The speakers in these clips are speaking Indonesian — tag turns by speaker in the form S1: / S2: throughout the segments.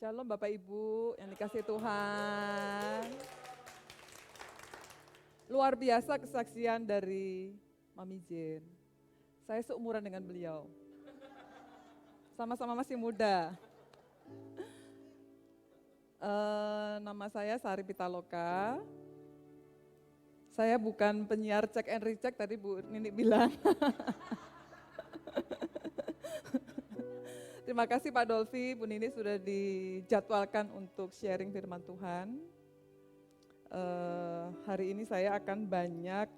S1: Shalom Bapak Ibu yang dikasihi Tuhan. Luar biasa kesaksian dari Mami Jane. Saya seumuran dengan beliau. Sama-sama masih muda. Nama saya Sari Pitaloka. Saya bukan penyiar cek and recheck tadi Bu Nini bilang. Terima kasih Pak Dolfi, Bu Nini sudah dijadwalkan untuk sharing firman Tuhan. Hari ini saya akan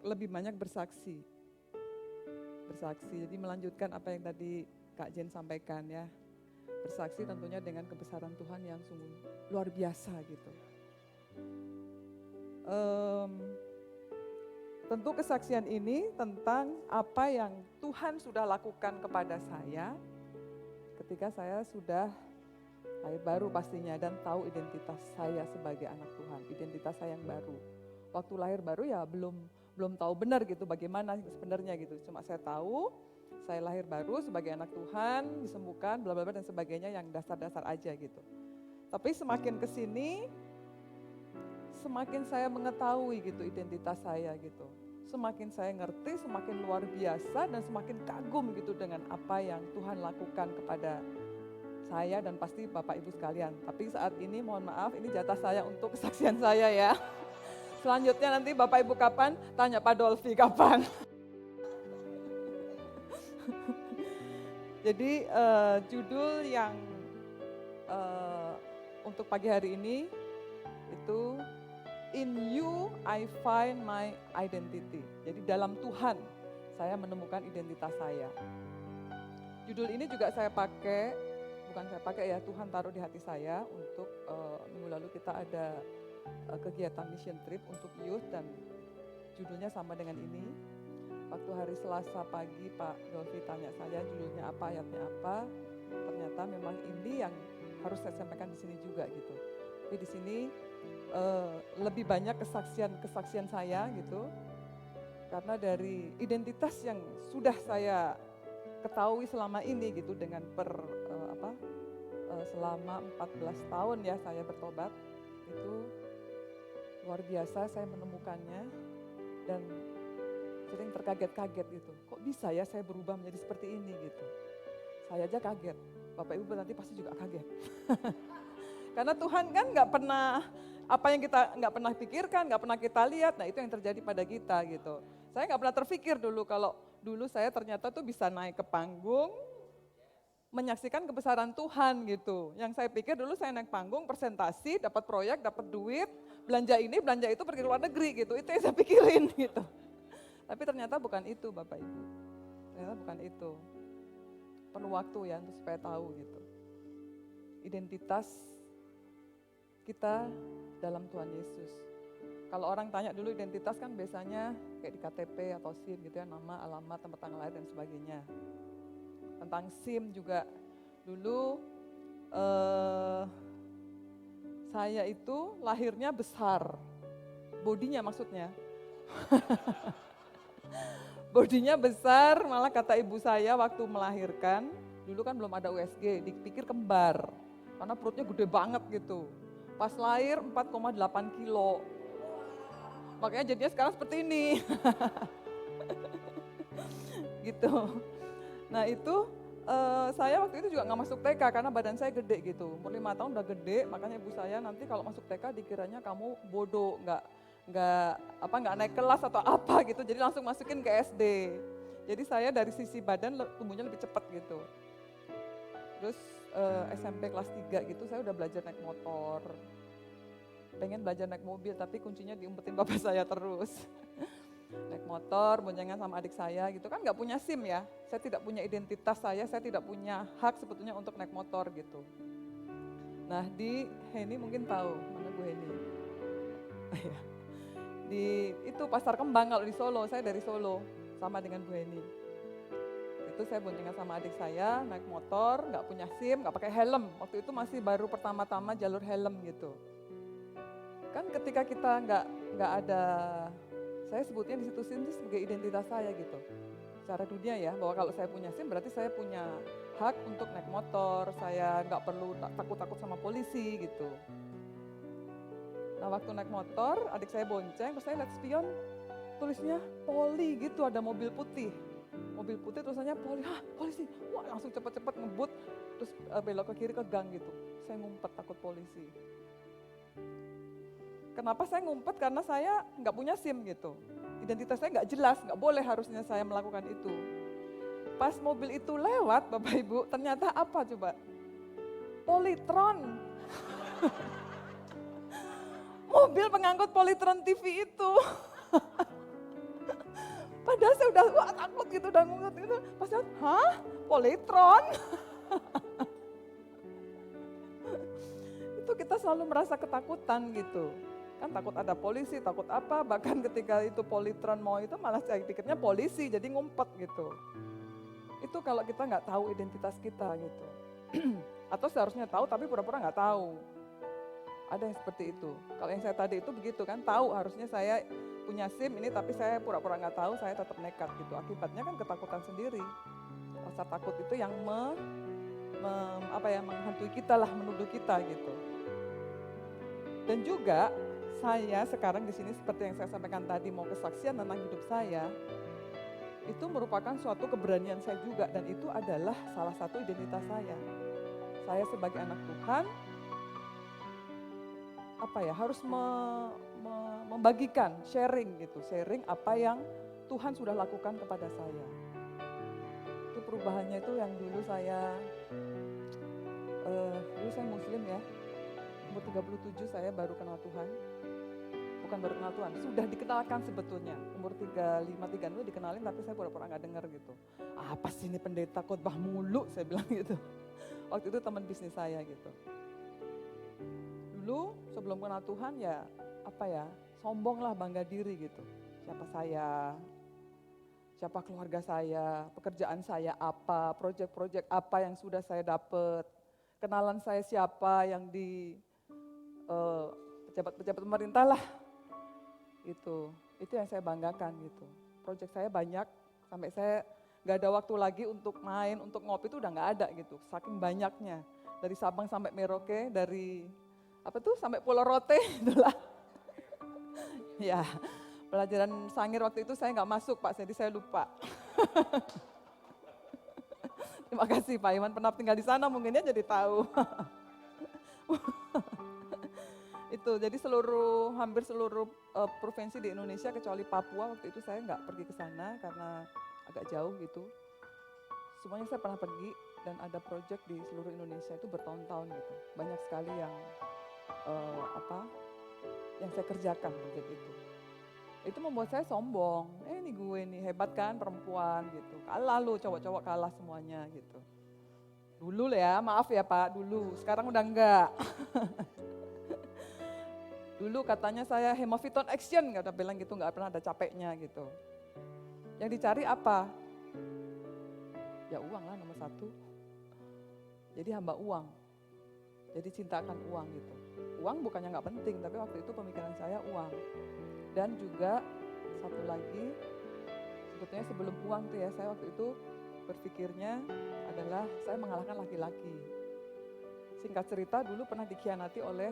S1: lebih banyak bersaksi. Jadi melanjutkan apa yang tadi Kak Jen sampaikan ya. Bersaksi tentunya dengan kebesaran Tuhan yang sungguh luar biasa gitu. Tentu kesaksian ini tentang apa yang Tuhan sudah lakukan kepada saya ketika saya sudah lahir baru pastinya dan tahu identitas saya sebagai anak Tuhan, identitas saya yang baru. Waktu lahir baru ya belum tahu benar gitu bagaimana sebenarnya gitu. Cuma saya tahu saya lahir baru sebagai anak Tuhan, disembuhkan, bla bla bla dan sebagainya yang dasar-dasar aja gitu. Tapi semakin kesini, semakin saya mengetahui gitu identitas saya gitu. Semakin saya ngerti, semakin luar biasa dan semakin kagum gitu dengan apa yang Tuhan lakukan kepada saya dan pasti Bapak Ibu sekalian. Tapi saat ini mohon maaf, ini jatah saya untuk kesaksian saya ya. Selanjutnya nanti Bapak Ibu kapan? Tanya Pak Dolfi kapan. Jadi judul yang untuk pagi hari ini itu In You I Find My Identity. Jadi dalam Tuhan saya menemukan identitas saya. Judul ini juga saya pakai, bukan saya pakai ya, Tuhan taruh di hati saya untuk minggu lalu kita ada kegiatan mission trip untuk youth dan judulnya sama dengan ini. Waktu hari Selasa pagi Pak Dolfi tanya saya judulnya apa, ayatnya apa. Ternyata memang ini yang harus saya sampaikan di sini juga gitu. Tapi di sini lebih banyak kesaksian saya gitu. Karena dari identitas yang sudah saya ketahui selama ini gitu dengan selama 14 tahun ya saya bertobat itu luar biasa saya menemukannya dan sering terkaget-kaget gitu. Kok bisa ya saya berubah menjadi seperti ini gitu. Saya aja kaget. Bapak Ibu nanti pasti juga kaget. Karena Tuhan kan nggak pernah apa yang kita nggak pernah pikirkan, nggak pernah kita lihat, nah itu yang terjadi pada kita gitu. Saya nggak pernah terpikir dulu kalau dulu saya ternyata tuh bisa naik ke panggung, menyaksikan kebesaran Tuhan gitu. Yang saya pikir dulu saya naik panggung, presentasi, dapat proyek, dapat duit, belanja ini, belanja itu, pergi luar negeri gitu. Itu yang saya pikirin gitu. Tapi ternyata bukan itu Bapak Ibu. Ternyata bukan itu. Perlu waktu ya untuk supaya tahu gitu. Identitas kita dalam Tuhan Yesus. Kalau orang tanya dulu identitas kan biasanya kayak di KTP atau SIM gitu ya, nama, alamat, tempat tanggal lahir dan sebagainya. Tentang SIM juga dulu saya itu lahirnya besar, bodinya maksudnya. Bodinya besar, malah kata ibu saya waktu melahirkan, dulu kan belum ada USG, dipikir kembar. Karena perutnya gede banget gitu. Pas lahir 4,8 kilo. Makanya jadinya sekarang seperti ini. Gitu. Nah itu saya waktu itu juga nggak masuk TK karena badan saya gede gitu. Umur 5 tahun udah gede, makanya ibu saya nanti kalau masuk TK dikiranya kamu bodoh, nggak naik kelas atau apa gitu. Jadi langsung masukin ke SD. Jadi saya dari sisi badan tumbuhnya lebih cepat gitu. Terus SMP kelas 3 gitu saya udah belajar naik motor. Pengen belajar naik mobil tapi kuncinya diumpetin bapak saya terus. Naik motor, boncengan sama adik saya gitu kan nggak punya SIM ya. Saya tidak punya identitas saya tidak punya hak sebetulnya untuk naik motor gitu. Nah di Heni mungkin tahu, mana Bu Heni? Di itu Pasar Kembang kalau di Solo, saya dari Solo sama dengan Bu Heni. Itu saya boncengan sama adik saya naik motor, nggak punya SIM, nggak pakai helm. Waktu itu masih baru pertama-tama jalur helm gitu. Kan ketika kita nggak ada, saya sebutnya di situ sini sebagai identitas saya gitu. secara dunia ya, bahwa kalau saya punya SIM berarti saya punya hak untuk naik motor, saya nggak perlu takut-takut sama polisi gitu. Nah waktu naik motor, adik saya bonceng, terus saya lihat spion, tulisnya poli gitu, ada mobil putih. Mobil putih tulisannya poli, polisi, wah langsung cepet-cepet ngebut, terus belok ke kiri ke gang gitu. Saya ngumpet takut polisi. Kenapa saya ngumpet? Karena saya nggak punya SIM gitu. Identitas saya nggak jelas, nggak boleh harusnya saya melakukan itu. Pas mobil itu lewat, Bapak Ibu, ternyata apa coba? Polytron. Mobil pengangkut Polytron TV itu. Padahal saya udah takut gitu, udah ngumpet gitu. Pas lihat, Polytron? Itu kita selalu merasa ketakutan gitu. Kan takut ada polisi, takut apa, bahkan ketika itu Polytron mau itu malah saya pikirnya polisi, jadi ngumpet gitu. Itu kalau kita nggak tahu identitas kita gitu. Atau seharusnya tahu tapi pura-pura nggak tahu. Ada yang seperti itu. Kalau yang saya tadi itu begitu kan, tahu harusnya saya punya SIM ini tapi saya pura-pura nggak tahu, saya tetap nekat gitu. Akibatnya kan ketakutan sendiri. Rasa takut itu yang menghantui kita lah, menuduh kita gitu. Dan juga saya sekarang di sini seperti yang saya sampaikan tadi, mau kesaksian tentang hidup saya, itu merupakan suatu keberanian saya juga, dan itu adalah salah satu identitas saya. Saya sebagai anak Tuhan, harus membagikan, sharing apa yang Tuhan sudah lakukan kepada saya. Itu perubahannya itu yang dulu saya Muslim ya, umur 37 saya baru kenal Tuhan. Bukan baru kenal Tuhan, sudah dikenalkan sebetulnya. Umur 35-36 dikenalin tapi saya pura-pura gak dengar gitu. Apa sih ini pendeta khotbah mulu, saya bilang gitu. Waktu itu teman bisnis saya gitu. Dulu sebelum kenal Tuhan ya sombong lah, bangga diri gitu. Siapa saya, siapa keluarga saya, pekerjaan saya apa, proyek-proyek apa yang sudah saya dapat. Kenalan saya siapa yang di pejabat-pejabat pemerintah lah. Itu yang saya banggakan gitu. Proyek saya banyak, sampai saya gak ada waktu lagi untuk main, untuk ngopi itu udah gak ada gitu. Saking banyaknya, dari Sabang sampai Merauke, dari sampai Pulau Rote, itulah. Ya, pelajaran Sangir waktu itu saya gak masuk Pak, jadi saya lupa. Terima kasih Pak Iwan, pernah tinggal di sana mungkinnya jadi tahu. Itu jadi hampir seluruh provinsi di Indonesia kecuali Papua, waktu itu saya nggak pergi ke sana karena agak jauh gitu. Semuanya saya pernah pergi dan ada proyek di seluruh Indonesia itu bertahun-tahun gitu. Banyak sekali yang yang saya kerjakan proyek itu. Itu membuat saya sombong. Ini gue nih hebat kan, perempuan gitu. Kalah lu, cowok-cowok kalah semuanya gitu. Dulu ya, maaf ya Pak, dulu. Sekarang udah enggak. Dulu katanya saya hemaviton action, kata bilang gitu, nggak pernah ada capeknya gitu. Yang dicari apa? Ya uang lah nomor satu. Jadi hamba uang. Jadi cintakan uang gitu. Uang bukannya nggak penting, tapi waktu itu pemikiran saya uang. Dan juga satu lagi, sebetulnya sebelum uang tuh ya, saya waktu itu berpikirnya adalah saya mengalahkan laki-laki. Singkat cerita, dulu pernah dikhianati oleh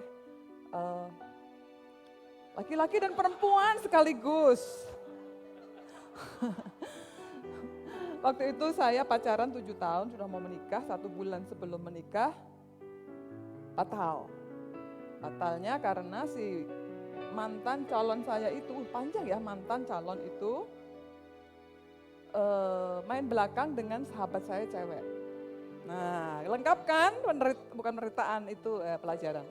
S1: laki-laki dan perempuan sekaligus. Waktu itu saya pacaran 7 tahun, sudah mau menikah, 1 bulan sebelum menikah, batal. Batalnya karena si mantan calon saya itu, panjang ya mantan calon itu, main belakang dengan sahabat saya cewek. Nah lengkap kan, bukan penderitaan itu pelajaran.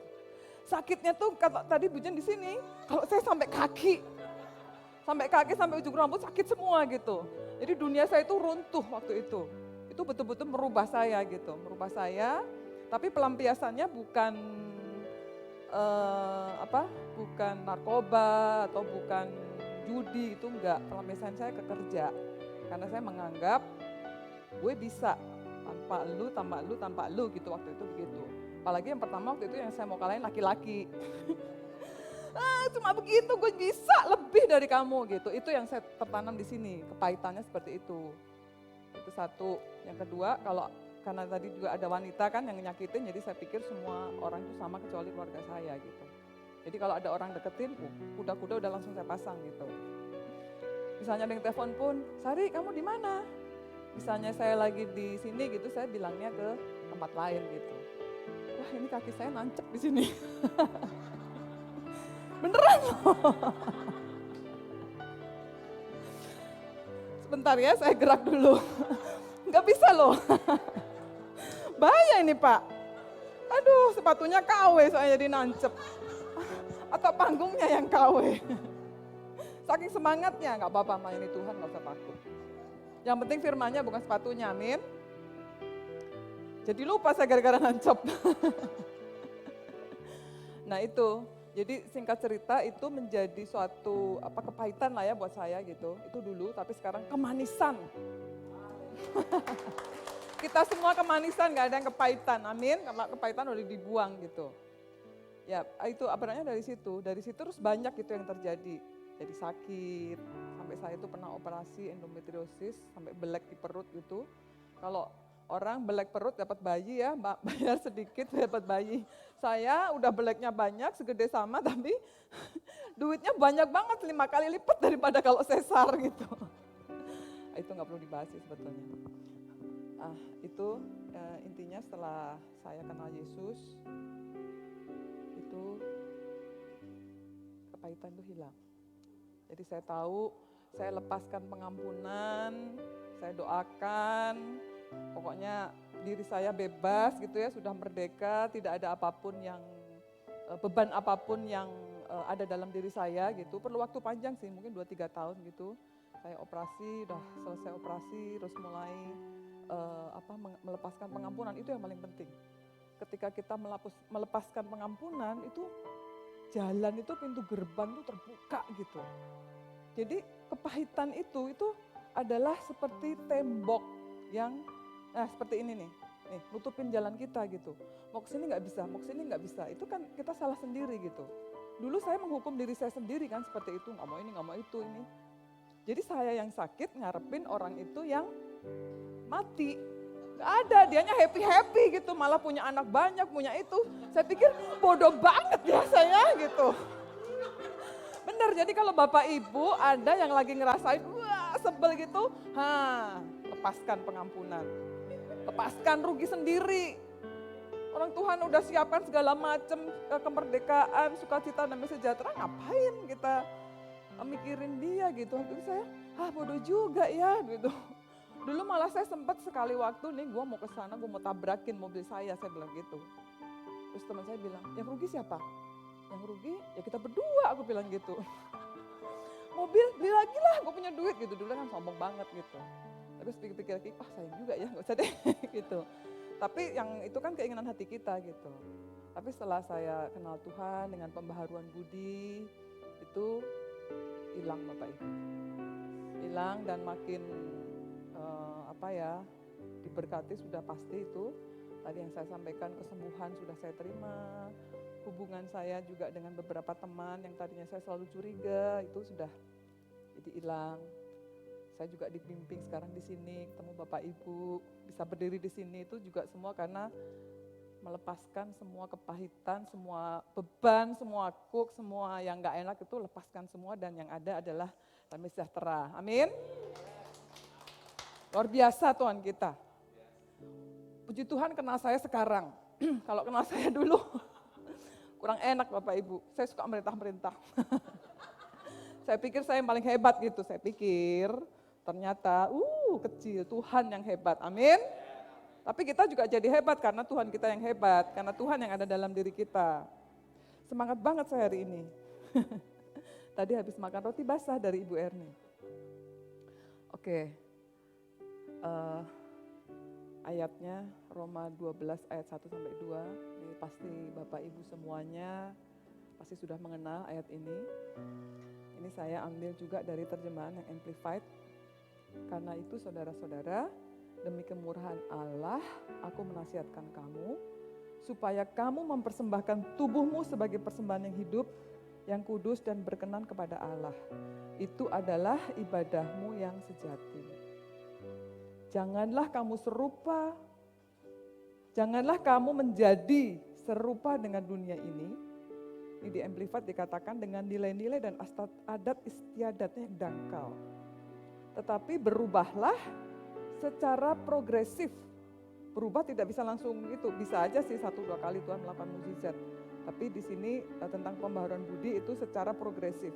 S1: Sakitnya tuh tadi Bujen di sini, kalau saya sampai kaki, sampai ujung rambut sakit semua gitu. Jadi dunia saya itu runtuh waktu itu. Itu betul-betul merubah saya gitu, tapi pelampiasannya bukan bukan narkoba atau bukan judi, itu enggak. Pelampiasan saya ke kerja, karena saya menganggap gue bisa tanpa lu gitu, waktu itu begitu. Apalagi yang pertama waktu itu yang saya mau kalahin laki-laki. Cuma begitu gue bisa lebih dari kamu gitu. Itu yang saya tertanam di sini, kepahitannya seperti itu. Itu satu. Yang kedua, karena tadi juga ada wanita kan yang nyakitin, jadi saya pikir semua orang itu sama kecuali keluarga saya gitu. Jadi kalau ada orang deketin, kuda-kuda udah langsung saya pasang gitu. Misalnya ada yang telepon pun, Sari kamu di mana? Misalnya saya lagi di sini gitu, saya bilangnya ke tempat lain gitu. Wah ini kaki saya nancep di sini. Beneran loh. Sebentar ya, saya gerak dulu. Nggak bisa loh. Bahaya ini Pak. Aduh, sepatunya KW soalnya jadi nancep. Atau panggungnya yang KW. Saking semangatnya, nggak apa-apa melayani Tuhan, nggak usah takut. Yang penting firman-Nya bukan sepatunya, amin. Jadi lupa saya gara-gara nancep. Nah itu, jadi singkat cerita itu menjadi suatu kepahitan lah ya buat saya gitu. Itu dulu, tapi sekarang kemanisan. Kita semua kemanisan, gak ada yang kepahitan, amin. Kepahitan udah dibuang gitu. Ya itu apalagi dari situ terus banyak itu yang terjadi. Jadi sakit, sampai saya itu pernah operasi endometriosis, sampai belek di perut gitu. Kalau orang belek perut dapat bayi ya, bayar sedikit dapat bayi. Saya udah beleknya banyak, segede sama tapi duitnya banyak banget, 5 kali lipat daripada kalau sesar gitu. Itu nggak perlu dibahas sih sebetulnya. Itu intinya setelah saya kenal Yesus, itu kepahitan itu hilang. Jadi saya tahu, saya lepaskan pengampunan, saya doakan, pokoknya diri saya bebas gitu ya, sudah merdeka, tidak ada apapun yang, beban apapun yang ada dalam diri saya gitu. Perlu waktu panjang sih, mungkin 2-3 tahun gitu. Saya operasi, udah selesai operasi, terus mulai melepaskan pengampunan, itu yang paling penting. Ketika kita melepaskan pengampunan, itu jalan itu, pintu gerbang itu terbuka gitu. Jadi kepahitan itu adalah seperti tembok yang, seperti ini nih, nutupin jalan kita gitu. Mau kesini nggak bisa, mau kesini nggak bisa, itu kan kita salah sendiri gitu. Dulu saya menghukum diri saya sendiri kan seperti itu, nggak mau ini, nggak mau itu ini. Jadi saya yang sakit ngarepin orang itu yang mati. Gak ada, dianya happy-happy gitu, malah punya anak banyak, punya itu. Saya pikir bodoh banget ya saya gitu. Bener, jadi kalau Bapak Ibu ada yang lagi ngerasain, wah sebel gitu, lepaskan pengampunan. Lepaskan rugi sendiri. Orang Tuhan udah siapkan segala macam kemerdekaan, sukacita, damai sejahtera, ngapain kita mikirin dia gitu. Waktu itu saya, bodoh juga ya gitu. Dulu malah saya sempat sekali waktu nih, gue mau ke sana, gue mau tabrakin mobil saya bilang gitu. Terus teman saya bilang, yang rugi siapa? Yang rugi ya kita berdua, aku bilang gitu. Mobil beli lagi lah, gue punya duit gitu. Dulu kan sombong banget gitu. Terus pikir-pikir lagi, sayang juga ya, gak usah deh gitu. Tapi yang itu kan keinginan hati kita gitu. Tapi setelah saya kenal Tuhan dengan pembaharuan budi, itu hilang Bapak Ibu. Hilang dan makin diberkati sudah pasti itu. Tadi yang saya sampaikan, kesembuhan sudah saya terima. Hubungan saya juga dengan beberapa teman yang tadinya saya selalu curiga, itu sudah jadi hilang. Saya juga dibimbing sekarang di sini, ketemu Bapak Ibu, bisa berdiri di sini itu juga semua karena melepaskan semua kepahitan, semua beban, semua kuk, semua yang gak enak itu lepaskan semua, dan yang ada adalah damai sejahtera. Amin. Luar biasa Tuhan kita. Puji Tuhan kenal saya sekarang. Kalau kenal saya dulu kurang enak Bapak Ibu. Saya suka merintah-merintah. Saya pikir saya yang paling hebat gitu. Saya pikir ternyata kecil, Tuhan yang hebat. Amin. Tapi kita juga jadi hebat karena Tuhan kita yang hebat. Karena Tuhan yang ada dalam diri kita. Semangat banget saya hari ini. Tadi habis makan roti basah dari Ibu Erni. Oke. Ayatnya Roma 12 ayat 1-2, ini pasti Bapak Ibu semuanya pasti sudah mengenal ayat ini. Ini saya ambil juga dari terjemahan yang Amplified. Karena itu saudara-saudara, demi kemurahan Allah, aku menasihatkan kamu, supaya kamu mempersembahkan tubuhmu sebagai persembahan yang hidup, yang kudus dan berkenan kepada Allah. Itu adalah ibadahmu yang sejati. Janganlah kamu serupa, janganlah kamu menjadi serupa dengan dunia ini. Ini di Amplified dikatakan dengan nilai-nilai dan adat istiadatnya yang dangkal. Tetapi berubahlah secara progresif. Berubah tidak bisa langsung gitu, bisa aja sih 1-2 kali Tuhan melakukan mukjizat. Tapi di sini tentang pembaharuan budi itu secara progresif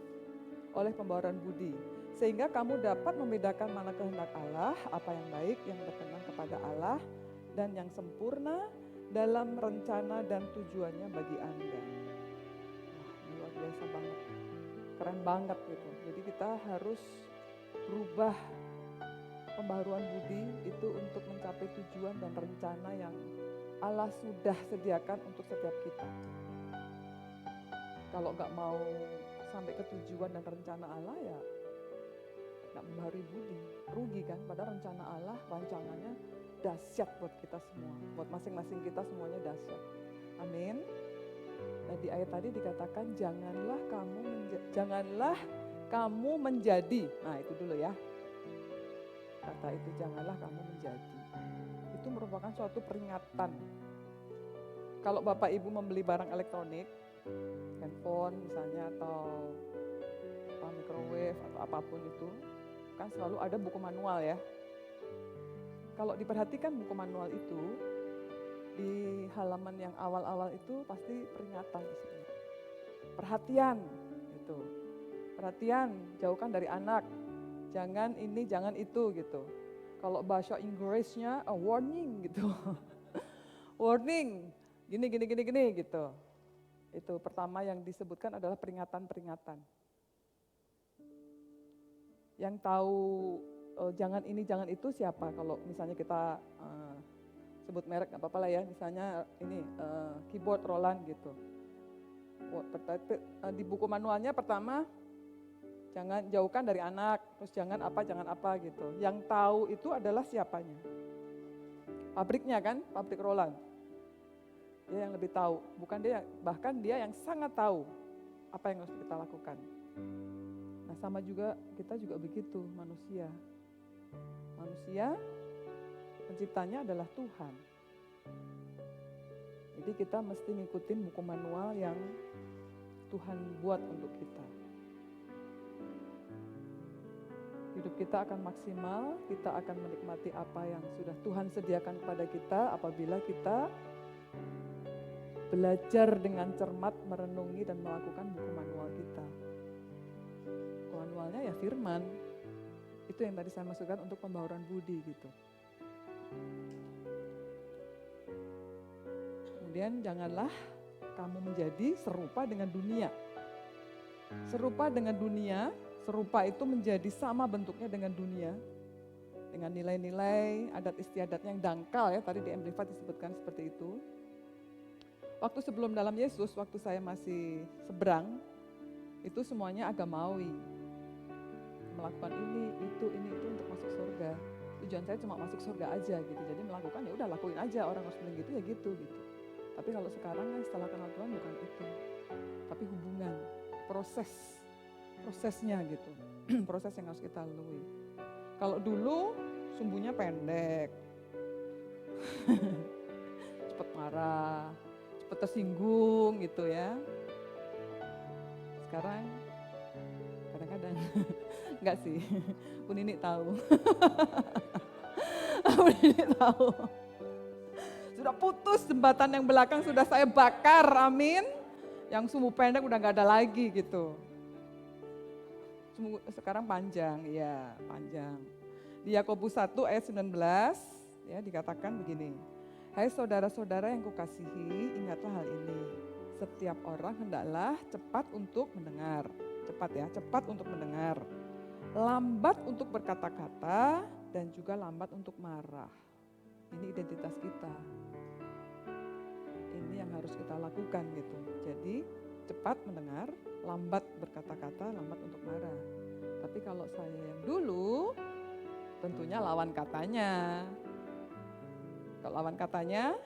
S1: oleh pembaharuan budi. Sehingga kamu dapat membedakan mana kehendak Allah, apa yang baik, yang berkenan kepada Allah, dan yang sempurna dalam rencana dan tujuannya bagi Anda. Wah, luar biasa banget, keren banget gitu. Jadi kita harus berubah pembaharuan budi itu untuk mencapai tujuan dan rencana yang Allah sudah sediakan untuk setiap kita. Kalau nggak mau sampai ke tujuan dan rencana Allah ya nggak membaharui budi, rugi kan? Padahal rencana Allah, rancangannya dahsyat buat kita semua, buat masing-masing kita semuanya dahsyat. Amin. Nah di ayat tadi dikatakan janganlah kamu menjadi. Nah itu dulu ya. Kata itu janganlah kamu menjadi. Itu merupakan suatu peringatan. Kalau Bapak Ibu membeli barang elektronik, handphone misalnya atau microwave atau apapun itu, kan selalu ada buku manual ya. Kalau diperhatikan buku manual itu, di halaman yang awal-awal itu pasti peringatan isinya. Perhatian gitu. Perhatian, jauhkan dari anak. Jangan ini, jangan itu gitu. Kalau bahasa Inggrisnya a warning gitu. Warning, gini gitu. Itu pertama yang disebutkan adalah peringatan-peringatan. Yang tahu jangan ini, jangan itu siapa? Kalau misalnya kita sebut merek nggak apa-apa lah ya. Misalnya ini keyboard Roland gitu. Di buku manualnya pertama jangan jauhkan dari anak, terus jangan apa gitu. Yang tahu itu adalah siapanya? Pabriknya kan, pabrik Roland. Dia yang lebih tahu, bukan dia, bahkan dia yang sangat tahu apa yang harus kita lakukan. Nah sama juga, kita juga begitu manusia. Manusia, penciptanya adalah Tuhan. Jadi kita mesti ngikutin buku manual yang Tuhan buat untuk kita. Hidup kita akan maksimal, kita akan menikmati apa yang sudah Tuhan sediakan kepada kita apabila kita belajar dengan cermat merenungi dan melakukan buku manual kita. Buku manualnya ya firman. Itu yang tadi saya maksudkan untuk pembaharuan budi gitu. Kemudian janganlah kamu menjadi serupa dengan dunia. Serupa dengan dunia, serupa itu menjadi sama bentuknya dengan dunia. Dengan nilai-nilai adat istiadatnya yang dangkal ya, tadi di Amplified disebutkan seperti itu. Waktu sebelum dalam Yesus, waktu saya masih seberang, itu semuanya agamawi. Melakukan ini, itu untuk masuk surga. Tujuan saya cuma masuk surga aja gitu. Jadi melakukan ya udah lakuin aja, orang harus bilang gitu ya gitu. Tapi kalau sekarang kan setelah kenal Tuhan bukan itu. Tapi hubungan, prosesnya gitu. Proses yang harus kita lalui. Kalau dulu sumbunya pendek. Cepat marah, cepat tersinggung gitu ya. Sekarang kadang-kadang enggak sih. Bu Nini tahu. Bu Nini tahu. Sudah putus jembatan yang belakang sudah saya bakar, amin. Yang sumbu pendek udah enggak ada lagi gitu. Sekarang panjang, ya panjang. Di Yakobus 1 ayat 19 ya dikatakan begini. Hai saudara-saudara yang kukasihi, ingatlah hal ini. Setiap orang hendaklah cepat untuk mendengar. Cepat untuk mendengar. Lambat untuk berkata-kata dan juga lambat untuk marah. Ini identitas kita. Ini yang harus kita lakukan gitu. Jadi cepat mendengar, lambat berkata-kata, lambat untuk marah. Tapi kalau saya yang dulu, tentunya lawan katanya. Kalau lawan katanya,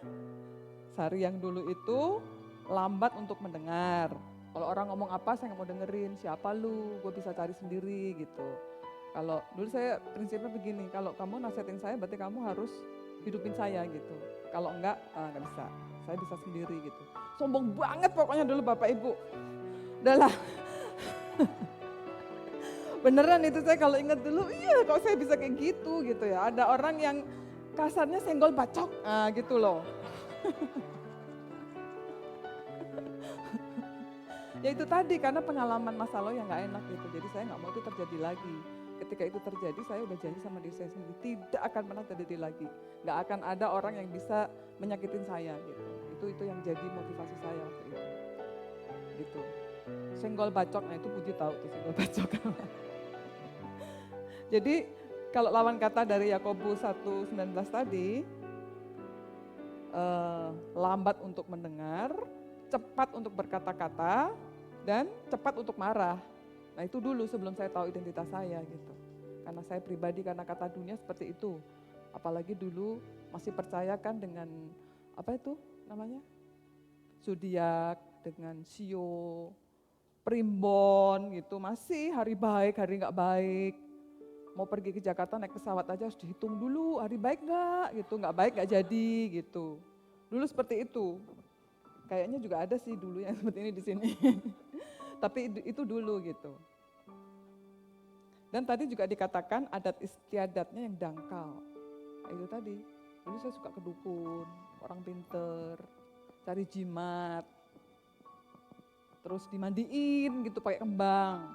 S1: Sari yang dulu itu lambat untuk mendengar. Kalau orang ngomong apa saya nggak mau dengerin, siapa lu, gue bisa cari sendiri gitu. Kalau dulu saya prinsipnya begini, kalau kamu nasihatin saya berarti kamu harus hidupin saya gitu. Kalau enggak, enggak bisa. Saya bisa sendiri gitu. Sombong banget pokoknya dulu Bapak Ibu. Udahlah, beneran itu saya kalau ingat dulu, iya kok saya bisa kayak gitu ya. Ada orang yang kasarnya senggol bacok, gitu loh. Ya itu tadi, karena pengalaman masa lalu yang nggak enak gitu. Jadi saya nggak mau itu terjadi lagi. Ketika itu terjadi, saya udah janji sama diri saya sendiri, tidak akan pernah terjadi lagi. Nggak akan ada orang yang bisa menyakitin saya gitu. Itu yang jadi motivasi saya waktu itu. Gitu. Senggol bacok, nah itu Puji tahu tuh senggol bacok. Jadi kalau lawan kata dari Yakobus 1:19 tadi, lambat untuk mendengar, cepat untuk berkata-kata, dan cepat untuk marah. Nah itu dulu sebelum saya tahu identitas saya gitu. Karena saya pribadi, karena kata dunia seperti itu. Apalagi dulu masih percayakan dengan apa itu namanya? Zodiak, dengan sio, primbon gitu. Masih hari baik, hari nggak baik. Mau pergi ke Jakarta naik pesawat aja harus dihitung dulu, hari baik nggak gitu, nggak baik nggak jadi gitu. Dulu seperti itu. Kayaknya juga ada sih dulu yang seperti ini di sini. Tapi itu dulu gitu. Dan tadi juga dikatakan adat istiadatnya yang dangkal. Nah, itu tadi, dulu saya suka ke dukun, orang pinter, cari jimat, terus dimandiin gitu pakai kembang.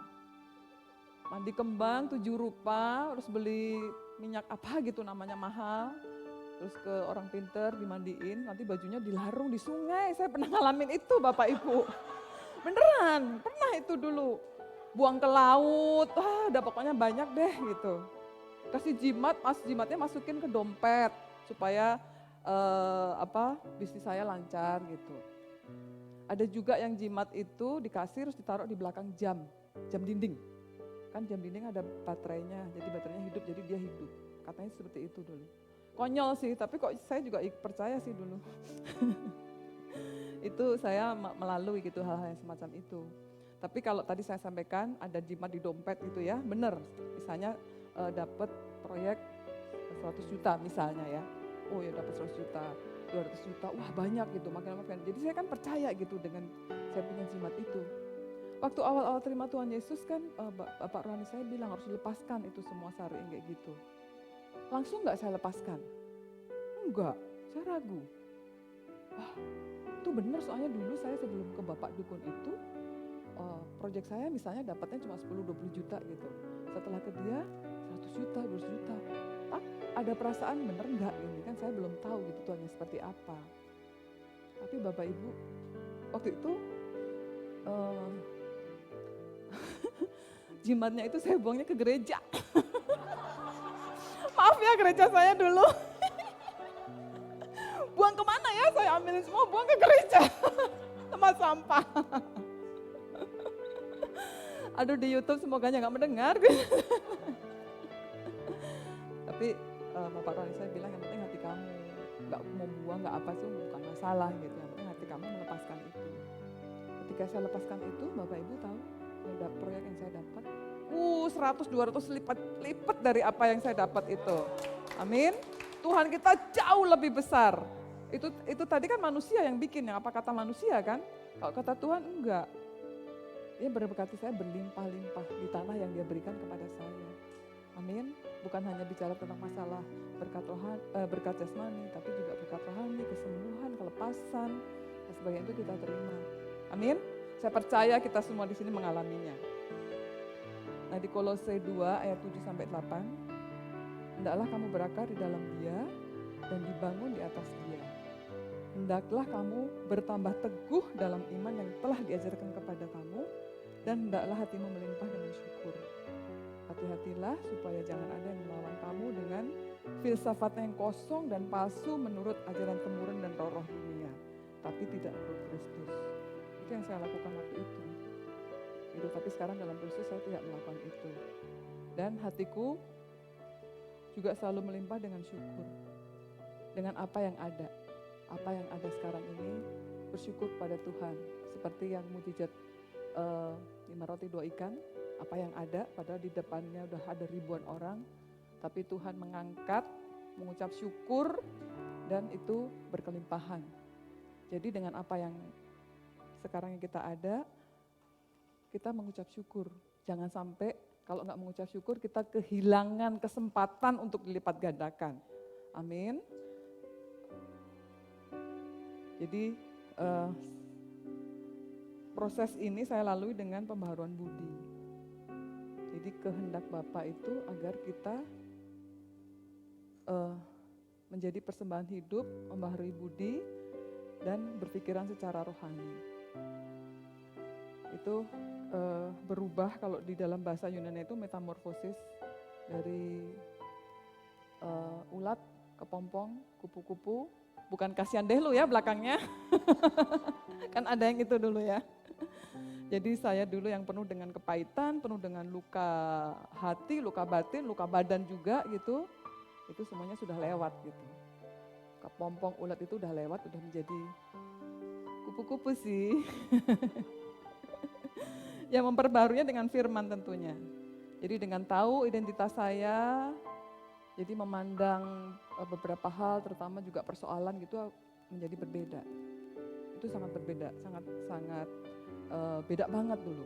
S1: Mandi kembang 7 rupa, terus beli minyak apa gitu namanya mahal. Terus ke orang pinter dimandiin, nanti bajunya dilarung di sungai. Saya pernah ngalamin itu Bapak Ibu. Beneran, pernah itu dulu. Buang ke laut, udah pokoknya banyak deh gitu. Kasih jimat, jimatnya masukin ke dompet supaya bisnis saya lancar gitu. Ada juga yang jimat itu dikasih terus ditaruh di belakang jam dinding. Kan jam dinding ada baterainya, jadi baterainya hidup, jadi dia hidup. Katanya seperti itu dulu. Konyol sih, tapi kok saya juga percaya sih dulu. Itu saya melalui gitu hal-hal yang semacam itu. Tapi kalau tadi saya sampaikan ada jimat di dompet gitu ya, benar. Misalnya dapat proyek 100 juta misalnya ya. Oh ya dapat 100 juta, 200 juta, wah banyak gitu, makin. Jadi saya kan percaya gitu dengan saya punya jimat itu. Waktu awal-awal terima Tuhan Yesus kan Bapak rohani saya bilang harus dilepaskan itu semua syariat kayak gitu. Langsung nggak saya lepaskan? Enggak, saya ragu. Wah, itu benar soalnya dulu saya sebelum ke Bapak Dukun itu, proyek saya misalnya dapatnya cuma 10-20 juta gitu. Setelah ke dia 100 juta, 200 juta. Ada perasaan bener enggak ini, kan saya belum tahu gitu Tuhannya seperti apa. Tapi Bapak Ibu, waktu itu jimatnya itu saya buangnya ke gereja. Maaf ya gereja saya dulu. Buang kemana ya? Saya ambilin semua, buang ke gereja. Tempat sampah. Aduh di YouTube semoganya gak mendengar. Tapi Bapak rohani saya bilang yang penting hati kamu. Gak mau buang, gak apa sih, bukan masalah gitu. Yang penting hati kamu melepaskan itu. Ketika saya lepaskan itu, Bapak Ibu tahu, ada proyek yang saya dapat. 100-200 lipat dari apa yang saya dapat itu. Amin. Tuhan kita jauh lebih besar. Itu tadi kan manusia yang bikin, yang apa kata manusia kan? Kalau kata Tuhan enggak. Dia berkati saya berlimpah-limpah di tanah yang dia berikan kepada saya. Amin. Bukan hanya bicara tentang masalah berkat jasmani, tapi juga berkat rohani, kesembuhan, kelepasan, dan sebagainya itu kita terima. Amin. Saya percaya kita semua di sini mengalaminya. Nah di Kolose 2 ayat 7-8, hendaklah kamu berakar di dalam Dia dan dibangun di atas Dia. Hendaklah kamu bertambah teguh dalam iman yang telah diajarkan kepada kamu, dan hendaklah hatimu melimpah dengan syukur. Hati-hatilah supaya jangan ada yang melawan kamu dengan filsafatnya yang kosong dan palsu menurut ajaran temurun dan roh-roh dunia, tapi tidak menurut Kristus. Itu yang saya lakukan waktu itu. Tapi sekarang dalam Kristus saya tidak melakukan itu. Dan hatiku juga selalu melimpah dengan syukur. Dengan apa yang ada. Apa yang ada sekarang ini, bersyukur pada Tuhan. Seperti yang mujizat 5 roti 2 ikan, apa yang ada, padahal di depannya udah ada ribuan orang, tapi Tuhan mengangkat, mengucap syukur, dan itu berkelimpahan. Jadi dengan apa yang sekarang kita ada, kita mengucap syukur. Jangan sampai kalau nggak mengucap syukur, kita kehilangan kesempatan untuk dilipat gandakan. Amin. Jadi proses ini saya lalui dengan pembaharuan budi. Jadi kehendak Bapa itu agar kita menjadi persembahan hidup, membaharui budi, dan berpikiran secara rohani. Itu berubah kalau di dalam bahasa Yunani itu metamorfosis dari ulat, kepompong, kupu-kupu. Bukan kasihan deh lu ya belakangnya. Kan ada yang itu dulu ya. Jadi saya dulu yang penuh dengan kepahitan, penuh dengan luka hati, luka batin, luka badan juga gitu. Itu semuanya sudah lewat gitu. Kepompong ulat itu udah lewat, udah menjadi kupu-kupu sih. Yang memperbaharunya dengan firman tentunya. Jadi dengan tahu identitas saya, jadi memandang beberapa hal, terutama juga persoalan gitu menjadi berbeda. Itu sangat berbeda, sangat beda banget dulu.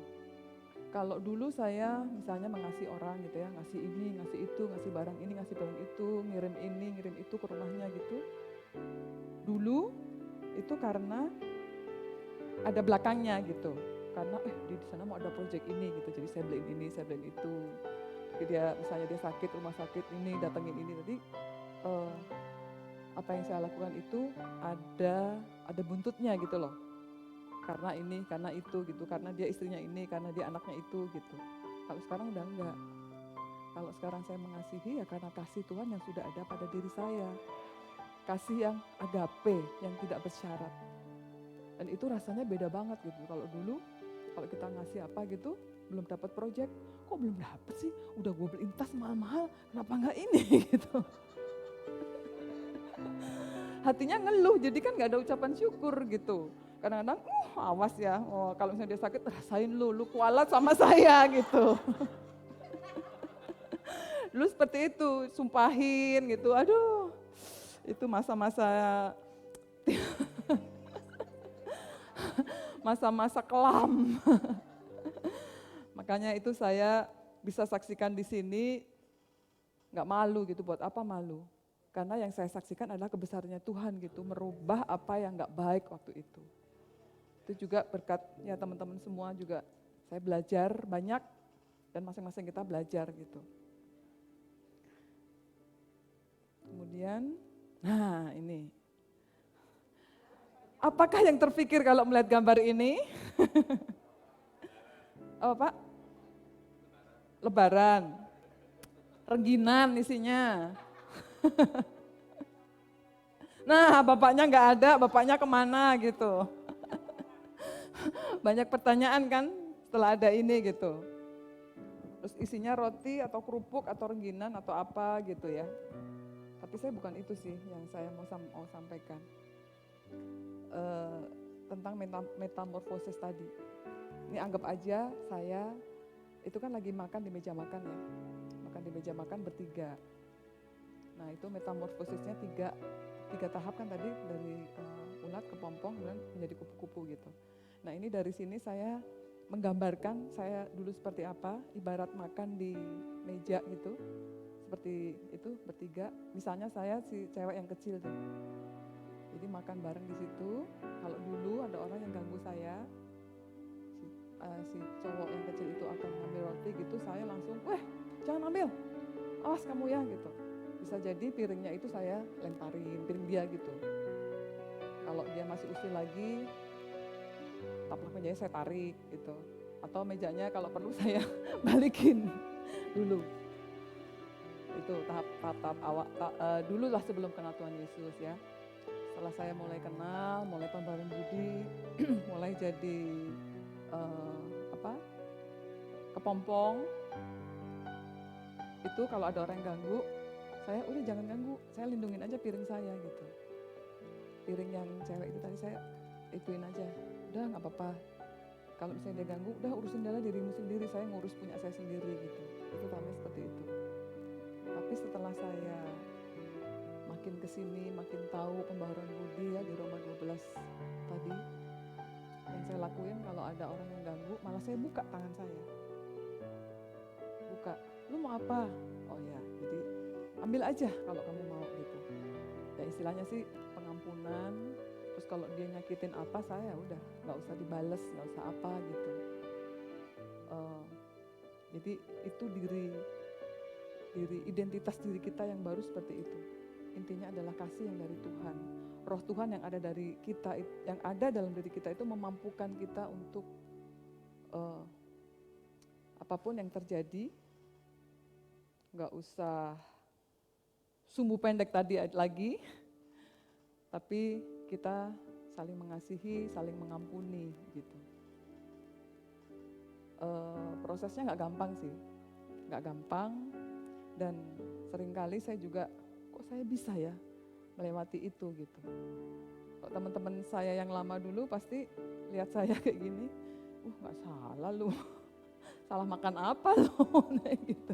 S1: Kalau dulu saya misalnya mengasihi orang gitu ya, ngasih ini, ngasih itu, ngasih barang ini, ngasih barang itu, ngirim ini, ngirim itu ke rumahnya gitu. Dulu itu karena ada belakangnya gitu. Karena di sana mau ada proyek ini gitu, jadi saya beliin ini, saya beliin itu. Dia misalnya dia sakit, rumah sakit ini, datengin ini. Jadi apa yang saya lakukan itu ada buntutnya gitu loh. Karena ini, karena itu gitu, karena dia istrinya ini, karena dia anaknya itu gitu. Kalau sekarang udah enggak. Kalau sekarang saya mengasihi ya karena kasih Tuhan yang sudah ada pada diri saya. Kasih yang agape, yang tidak bersyarat. Dan itu rasanya beda banget gitu. Kalau dulu, kalau kita ngasih apa gitu, belum dapat proyek, kok belum dapat sih? Udah gue beliin tas mahal-mahal, kenapa enggak ini gitu. Hatinya ngeluh, jadi kan gak ada ucapan syukur gitu. Kadang-kadang, awas ya, kalau misalnya dia sakit, rasain lu kualat sama saya gitu. Dulu seperti itu, sumpahin gitu, aduh. Itu masa-masa masa-masa kelam. Makanya itu saya bisa saksikan di sini, nggak malu gitu, buat apa malu? Karena yang saya saksikan adalah kebesarannya Tuhan gitu, merubah apa yang nggak baik waktu itu. Itu juga berkatnya teman-teman semua juga, saya belajar banyak dan masing-masing kita belajar gitu. Kemudian, nah ini. Apakah yang terpikir kalau melihat gambar ini? Apa Pak? Lebaran. Rengginan isinya. Nah bapaknya nggak ada, bapaknya kemana gitu. Banyak pertanyaan kan setelah ada ini gitu. Terus isinya roti atau kerupuk atau rengginan atau apa gitu ya. Tapi saya bukan itu sih yang saya mau sampaikan. Tentang metamorfosis tadi. Ini anggap aja saya, itu kan lagi makan di meja makan ya. Makan di meja makan bertiga. Nah itu metamorfosisnya tiga tahap kan tadi, dari ulat, kepompong, dan menjadi kupu-kupu gitu. Nah ini dari sini saya menggambarkan saya dulu seperti apa, ibarat makan di meja gitu. Seperti itu bertiga, misalnya saya si cewek yang kecil tuh. Jadi makan bareng di situ. Kalau dulu ada orang yang ganggu saya, si cowok yang kecil itu akan ngambil roti gitu, saya langsung, weh jangan ambil, awas kamu ya gitu. Bisa jadi piringnya itu saya lemparin, piring dia gitu. Kalau dia masih usil lagi, taplak mejanya saya tarik gitu. Atau mejanya kalau perlu saya balikin dulu. Itu tahap awal, dulu lah sebelum kenal Tuhan Yesus ya. Setelah saya mulai kenal, mulai pembaharuan budi, mulai jadi kepompong, itu kalau ada orang yang ganggu, saya udah jangan ganggu, saya lindungin aja piring saya gitu. Piring yang cewek itu tadi saya ituin aja, udah nggak apa-apa. Kalau misalnya dia ganggu, udah urusin adalah dirimu sendiri, saya ngurus punya saya sendiri gitu. Itu tamanya seperti itu. Tapi setelah saya makin kesini, makin tahu pembaharuan budi ya di Roma 12 tadi, yang saya lakuin kalau ada orang yang ganggu, malah saya buka tangan saya. Buka, lu mau apa? Oh ya, jadi ambil aja kalau kamu mau gitu. Ya istilahnya sih pengampunan, terus kalau dia nyakitin apa saya udah nggak usah dibales, nggak usah apa gitu. Jadi itu diri identitas diri kita yang baru seperti itu. Intinya adalah kasih yang dari Tuhan. Roh Tuhan yang ada dari kita, yang ada dalam diri kita itu memampukan kita untuk apapun yang terjadi, nggak usah sumbu pendek tadi lagi, tapi kita saling mengasihi, saling mengampuni gitu. Prosesnya nggak gampang sih, nggak gampang, dan seringkali saya juga, kok saya bisa ya melewati itu gitu. Kok teman-teman saya yang lama dulu pasti lihat saya kayak gini, nggak salah lu, salah makan apa lu, gitu.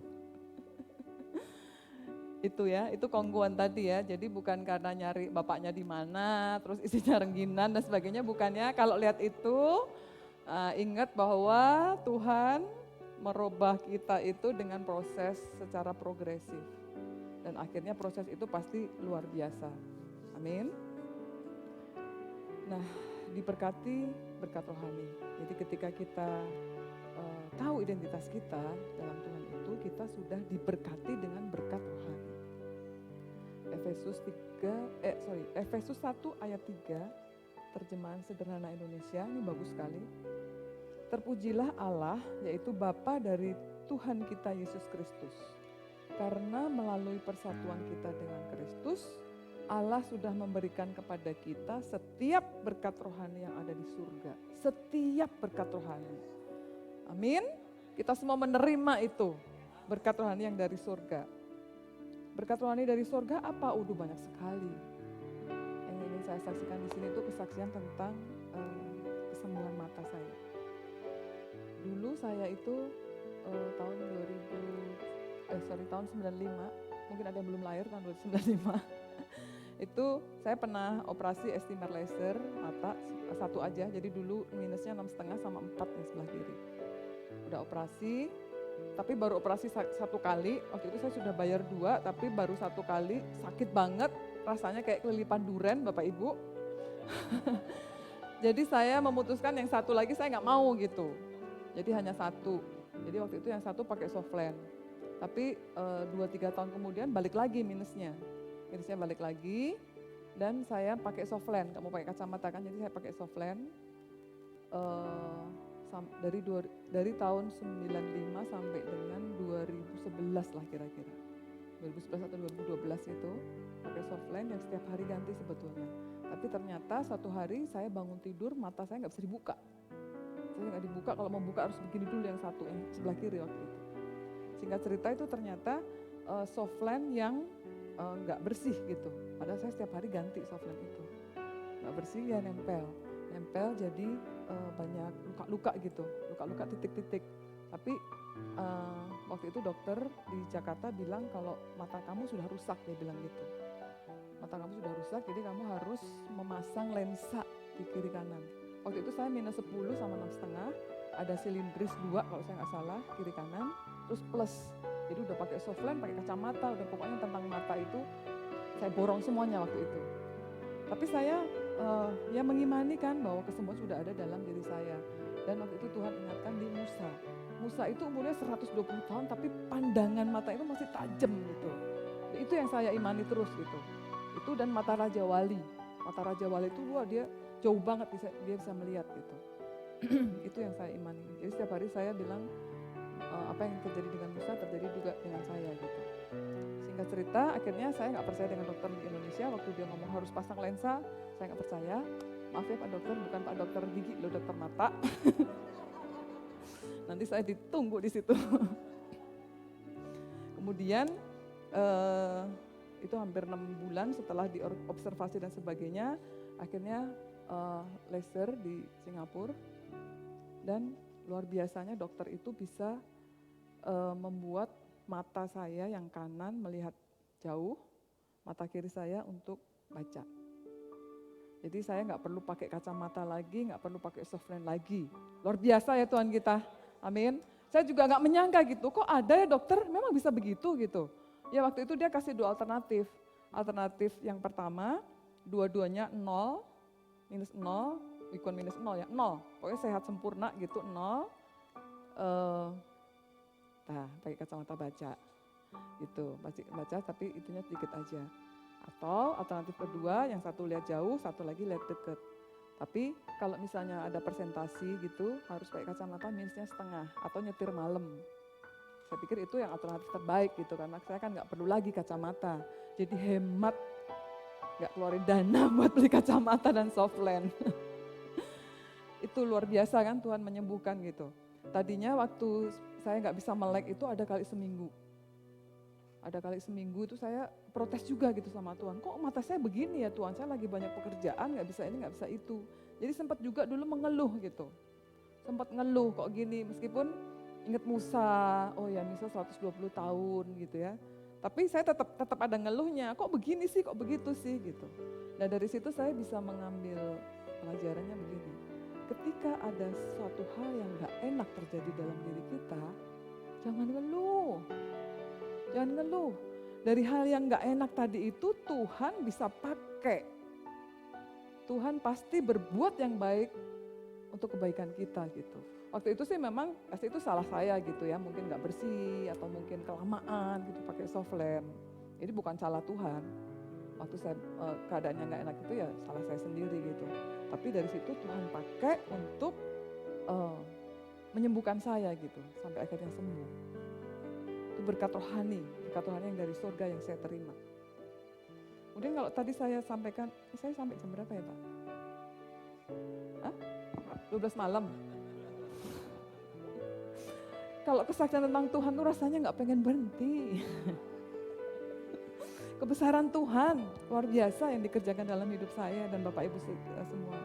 S1: Itu ya, itu kongguan tadi ya, jadi bukan karena nyari bapaknya di mana, terus isinya rengginan dan sebagainya, bukannya. Kalau lihat itu, ingat bahwa Tuhan merubah kita itu dengan proses secara progresif. Dan akhirnya proses itu pasti luar biasa. Amin. Nah, diberkati berkat rohani. Jadi ketika kita tahu identitas kita dalam Tuhan itu, kita sudah diberkati dengan berkat rohani. Efesus 1 ayat 3, terjemahan sederhana Indonesia, ini bagus sekali. Terpujilah Allah, yaitu Bapa dari Tuhan kita Yesus Kristus. Karena melalui persatuan kita dengan Kristus, Allah sudah memberikan kepada kita setiap berkat rohani yang ada di surga. Setiap berkat rohani. Amin. Kita semua menerima itu, berkat rohani yang dari surga. Berkat rohani dari surga apa? Banyak sekali. Yang ingin saya saksikan di sini itu kesaksian tentang kesembuhan mata saya. Dulu saya itu tahun 95, mungkin ada yang belum lahir tahun 95. Itu saya pernah operasi estimer laser mata satu aja, jadi dulu minusnya 6,5 sama 4 yang sebelah kiri. Udah operasi, tapi baru operasi satu kali, waktu itu saya sudah bayar 2, tapi baru satu kali, sakit banget, rasanya kayak kelilipan duren Bapak Ibu. Jadi saya memutuskan yang satu lagi saya nggak mau gitu, jadi hanya satu. Jadi waktu itu yang satu pakai softland, tapi 2-3 tahun kemudian balik lagi minusnya balik lagi, dan saya pakai softland. Kamu pakai kacamata kan, jadi saya pakai softland dari tahun 95 sampai dengan 2011 lah kira-kira. 2011 atau 2012 itu pakai softland yang setiap hari ganti sebetulnya. Tapi ternyata satu hari saya bangun tidur, mata saya nggak bisa dibuka. Saya nggak dibuka, kalau mau buka harus begini dulu yang satu, yang sebelah kiri waktu itu. Singkat cerita itu ternyata softland yang nggak bersih gitu. Padahal saya setiap hari ganti softland itu. Nggak bersih ya nempel jadi banyak luka-luka gitu, luka-luka titik-titik. Tapi waktu itu dokter di Jakarta bilang kalau mata kamu sudah rusak, dia bilang gitu. Mata kamu sudah rusak, jadi kamu harus memasang lensa di kiri kanan. Waktu itu saya minus 10 sama 6,5, ada silindris 2 kalau saya nggak salah, kiri kanan, terus plus. Jadi udah pakai softland, pakai kacamata, udah pokoknya tentang mata itu saya borong semuanya waktu itu. Tapi saya ya mengimani kan bahwa kesembuhan sudah ada dalam diri saya. Dan waktu itu Tuhan ingatkan di Musa. Musa itu umurnya 120 tahun tapi pandangan mata itu masih tajam gitu. Itu yang saya imani terus gitu. Itu dan mata Raja Wali. Mata Raja Wali itu dia jauh banget dia bisa melihat gitu. Itu yang saya imani. Jadi setiap hari saya bilang apa yang terjadi dengan Musa terjadi juga dengan saya gitu. Singkat cerita, akhirnya saya nggak percaya dengan dokter di Indonesia. Waktu dia ngomong harus pasang lensa, saya nggak percaya. Maaf ya Pak Dokter, bukan Pak Dokter gigi, lo dokter mata. Nanti saya ditunggu di situ. Kemudian itu hampir 6 bulan setelah diobservasi dan sebagainya, akhirnya laser di Singapura. Dan luar biasanya dokter itu bisa membuat mata saya yang kanan melihat jauh, mata kiri saya untuk baca. Jadi saya nggak perlu pakai kacamata lagi, nggak perlu pakai softline lagi. Luar biasa ya Tuhan kita, amin. Saya juga nggak menyangka gitu, kok ada ya dokter memang bisa begitu gitu. Ya waktu itu dia kasih 2 alternatif. Alternatif yang pertama, dua-duanya 0, minus 0, bukan minus 0 ya, 0. Pokoknya sehat sempurna gitu, 0. Nah, pakai kacamata baca gitu, baca tapi itunya sedikit aja. Atau alternatif kedua, yang satu lihat jauh, satu lagi lihat deket. Tapi kalau misalnya ada presentasi gitu, harus pakai kacamata minusnya setengah atau nyetir malam. Saya pikir itu yang alternatif terbaik gitu, karena saya kan nggak perlu lagi kacamata. Jadi hemat, nggak keluarin dana buat beli kacamata dan softland. Itu luar biasa kan Tuhan menyembuhkan gitu. Tadinya waktu saya nggak bisa melek itu ada kali seminggu. Ada kali seminggu itu saya protes juga gitu sama Tuhan. Kok mata saya begini ya Tuhan, saya lagi banyak pekerjaan, nggak bisa ini, nggak bisa itu. Jadi sempat juga dulu mengeluh gitu. Sempat ngeluh kok gini, meskipun ingat Musa, oh ya Musa 120 tahun gitu ya. Tapi saya tetap ada ngeluhnya, kok begini sih, kok begitu sih gitu. Nah dari situ saya bisa mengambil pelajarannya begini. Ketika ada suatu hal yang gak enak terjadi dalam diri kita, jangan ngeluh. Jangan ngeluh. Dari hal yang gak enak tadi itu Tuhan bisa pakai. Tuhan pasti berbuat yang baik untuk kebaikan kita gitu. Waktu itu sih memang pasti itu salah saya gitu ya, mungkin gak bersih atau mungkin kelamaan gitu pakai softland. Jadi bukan salah Tuhan. Waktu saya keadaannya gak enak itu ya salah saya sendiri gitu. Tapi dari situ Tuhan pakai untuk menyembuhkan saya gitu sampai akhirnya sembuh. Itu berkat rohani yang dari surga yang saya terima. Kemudian kalau tadi saya sampaikan, saya sampai jam berapa ya Pak? Hah? 12 malam. Kalau kesaksian tentang Tuhan tuh rasanya nggak pengen berhenti. Kebesaran Tuhan luar biasa yang dikerjakan dalam hidup saya dan Bapak Ibu semua.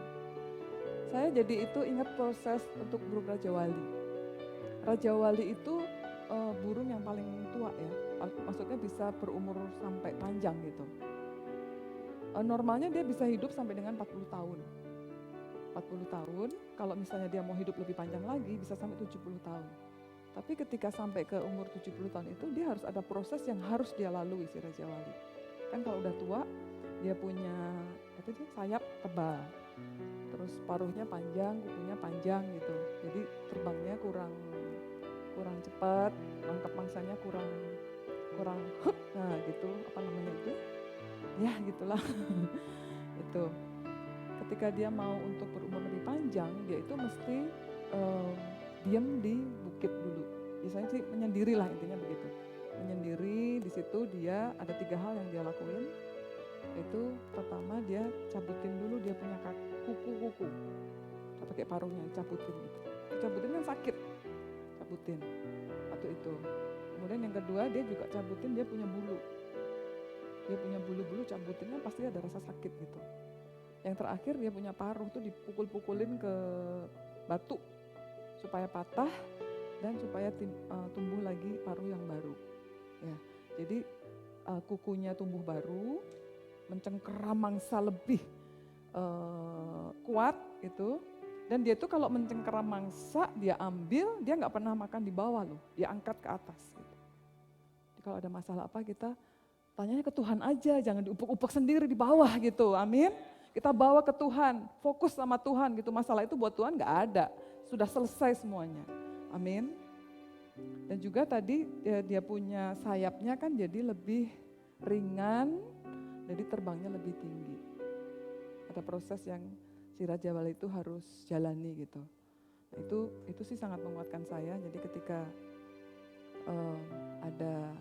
S1: Saya jadi itu ingat proses untuk burung Raja Wali. Raja Wali itu burung yang paling tua ya, maksudnya bisa berumur sampai panjang gitu. Normalnya dia bisa hidup sampai dengan 40 tahun. 40 tahun, kalau misalnya dia mau hidup lebih panjang lagi bisa sampai 70 tahun. Tapi ketika sampai ke umur 70 tahun itu dia harus ada proses yang harus dia lalui si Raja Wali. Kan kalau udah tua dia punya sayap tebal, terus paruhnya panjang, kukunya panjang gitu. Jadi terbangnya kurang cepat, nangkap mangsanya kurang nah gitu, apa namanya itu? Ya gitulah. Itu. Ketika dia mau untuk berumur lebih panjang, dia itu mesti diam di bukit dulu. Biasanya sih menyendiri lah intinya begitu. Menyendiri, di situ dia ada 3 hal yang dia lakuin. Itu pertama dia cabutin dulu dia punya kuku. Pakai paruhnya cabutin gitu. Cabutin kan sakit. Cabutin. Waktu itu. Kemudian yang kedua dia juga cabutin dia punya bulu. Dia punya bulu-bulu cabutinnya pasti ada rasa sakit gitu. Yang terakhir dia punya paruh tuh dipukul-pukulin ke batu supaya patah dan supaya tumbuh lagi paruh yang baru. Ya, jadi kukunya tumbuh baru, mencengkeram mangsa lebih kuat itu. Dan dia tuh kalau mencengkeram mangsa dia ambil, dia nggak pernah makan di bawah loh, dia angkat ke atas. Gitu. Jadi kalau ada masalah apa kita tanyanya ke Tuhan aja, jangan diupuk-upuk sendiri di bawah gitu, amin. Kita bawa ke Tuhan, fokus sama Tuhan gitu, masalah itu buat Tuhan nggak ada, sudah selesai semuanya, amin. Dan juga tadi dia punya sayapnya kan jadi lebih ringan, jadi terbangnya lebih tinggi. Ada proses yang si Raja Wali itu harus jalani gitu. Nah, itu sih sangat menguatkan saya, jadi ketika ada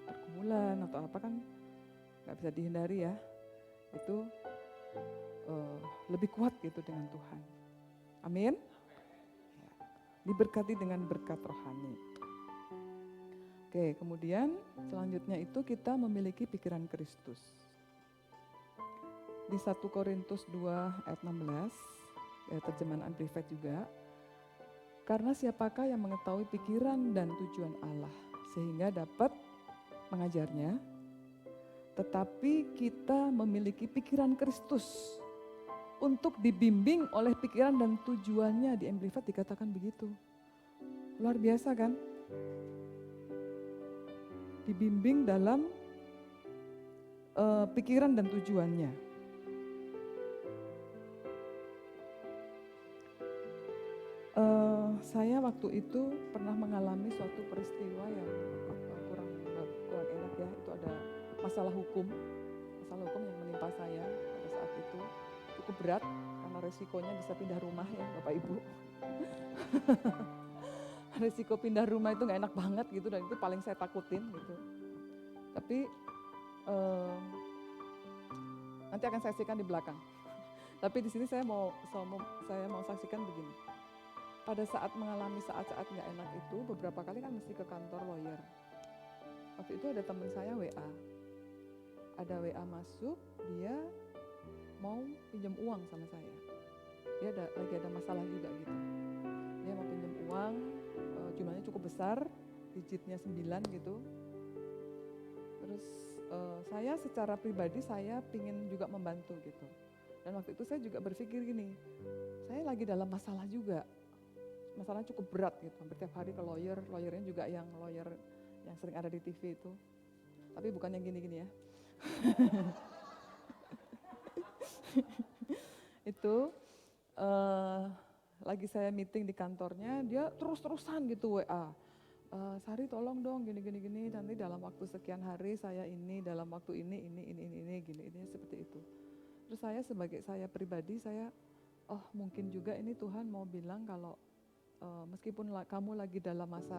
S1: pergumulan atau apa kan nggak bisa dihindari ya, itu lebih kuat gitu dengan Tuhan. Amin. Diberkati dengan berkat rohani. Oke, kemudian selanjutnya itu kita memiliki pikiran Kristus. Di 1 Korintus 2 ayat 16, terjemahan Amplified juga, Karena siapakah yang mengetahui pikiran dan tujuan Allah sehingga dapat mengajarnya? Tetapi kita memiliki pikiran Kristus untuk dibimbing oleh pikiran dan tujuannya. Di Amplified dikatakan begitu. Luar biasa kan? Dibimbing dalam pikiran dan tujuannya. Saya waktu itu pernah mengalami suatu peristiwa yang kurang enak ya. Itu ada masalah hukum yang menimpa saya pada saat itu. Cukup berat karena resikonya bisa pindah rumah ya Bapak Ibu. Resiko pindah rumah itu gak enak banget gitu, dan itu paling saya takutin gitu. Tapi nanti akan saya saksikan di belakang. Tapi di sini saya mau saksikan begini. Pada saat mengalami saat-saat nggak enak itu, beberapa kali kan mesti ke kantor lawyer. Waktu itu ada teman saya WA. Ada WA masuk, dia mau pinjam uang sama saya. Dia lagi ada masalah juga gitu. Dia mau pinjam uang, jumlahnya cukup besar, digitnya 9 gitu. Terus saya secara pribadi saya pingin juga membantu gitu. Dan waktu itu saya juga berpikir gini, saya lagi dalam masalah juga. Masalahnya cukup berat gitu, hampir tiap hari ke lawyernya juga yang lawyer yang sering ada di TV itu. Tapi bukan yang gini-gini ya. Itu lagi saya meeting di kantornya, dia terus-terusan gitu WA. Sari tolong dong gini, nanti dalam waktu sekian hari saya ini, dalam waktu ini gini, seperti itu. Terus saya pribadi, mungkin juga ini Tuhan mau bilang kalau meskipun kamu lagi dalam masa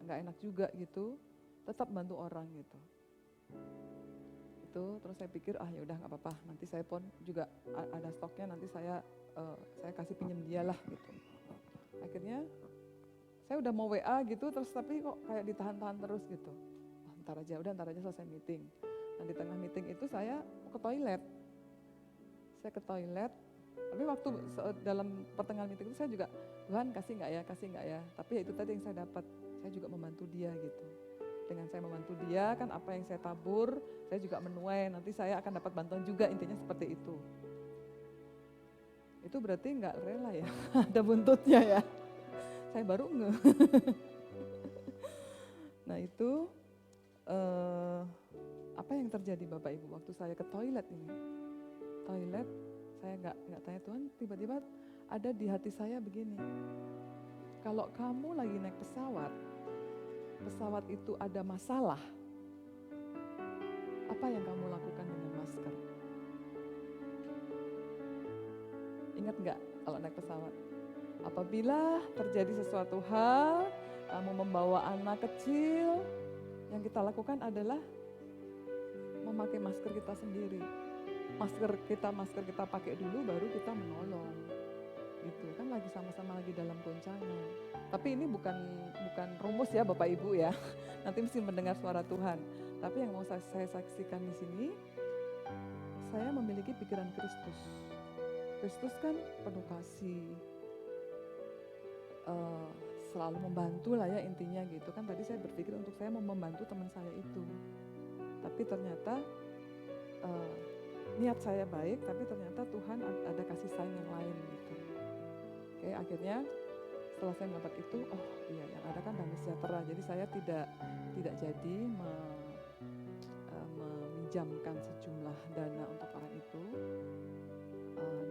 S1: nggak enak juga gitu, tetap bantu orang gitu. Itu terus saya pikir ya udah nggak apa-apa, nanti saya pun juga ada stoknya, nanti saya kasih pinjam dia lah gitu. Akhirnya saya udah mau WA gitu, terus tapi kok kayak ditahan-tahan terus gitu. Ntar aja selesai meeting. Dan di tengah meeting itu saya ke toilet. Tapi waktu dalam pertengahan meeting itu saya juga, Tuhan kasih nggak ya, tapi ya itu tadi yang saya dapat, saya juga membantu dia gitu. Dengan saya membantu dia kan apa yang saya tabur, saya juga menuai, nanti saya akan dapat bantuan juga, intinya seperti itu. Itu berarti nggak rela ya, ada buntutnya ya. Saya baru ngeh. Nah itu, apa yang terjadi Bapak Ibu waktu saya ke toilet ini? Saya nggak tanya Tuhan, tiba-tiba ada di hati saya begini. Kalau kamu lagi naik pesawat itu ada masalah, apa yang kamu lakukan dengan masker? Ingat nggak kalau naik pesawat? Apabila terjadi sesuatu hal, kamu membawa anak kecil, yang kita lakukan adalah memakai masker kita sendiri. Masker kita pakai dulu, baru kita menolong. Gitu kan, lagi sama-sama lagi dalam goncangan. Tapi ini bukan rumus ya Bapak Ibu ya. Nanti mesti mendengar suara Tuhan. Tapi yang mau saya saksikan di sini, saya memiliki pikiran Kristus. Kristus kan penuh kasih, selalu membantu lah ya intinya gitu kan. Tadi saya berpikir untuk saya mau membantu teman saya itu. Tapi ternyata niat saya baik, tapi ternyata Tuhan ada kasih sayang yang lain gitu. Oke, akhirnya setelah saya mendapat itu, iya yang ada kan damai sejahtera. Jadi saya tidak jadi meminjamkan sejumlah dana untuk orang itu.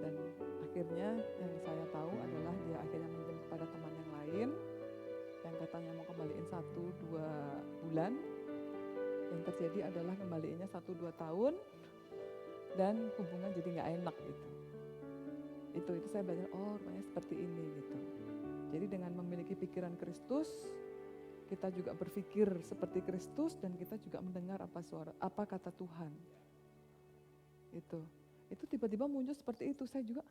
S1: Dan akhirnya yang saya tahu adalah dia akhirnya minjem kepada teman yang lain yang katanya mau kembaliin 1-2 bulan. Yang terjadi adalah kembaliinnya 1-2 tahun dan hubungan jadi nggak enak gitu. Itu saya belajar, rupanya seperti ini gitu. Jadi dengan memiliki pikiran Kristus, kita juga berpikir seperti Kristus dan kita juga mendengar apa kata Tuhan. Itu tiba-tiba muncul seperti itu. Saya juga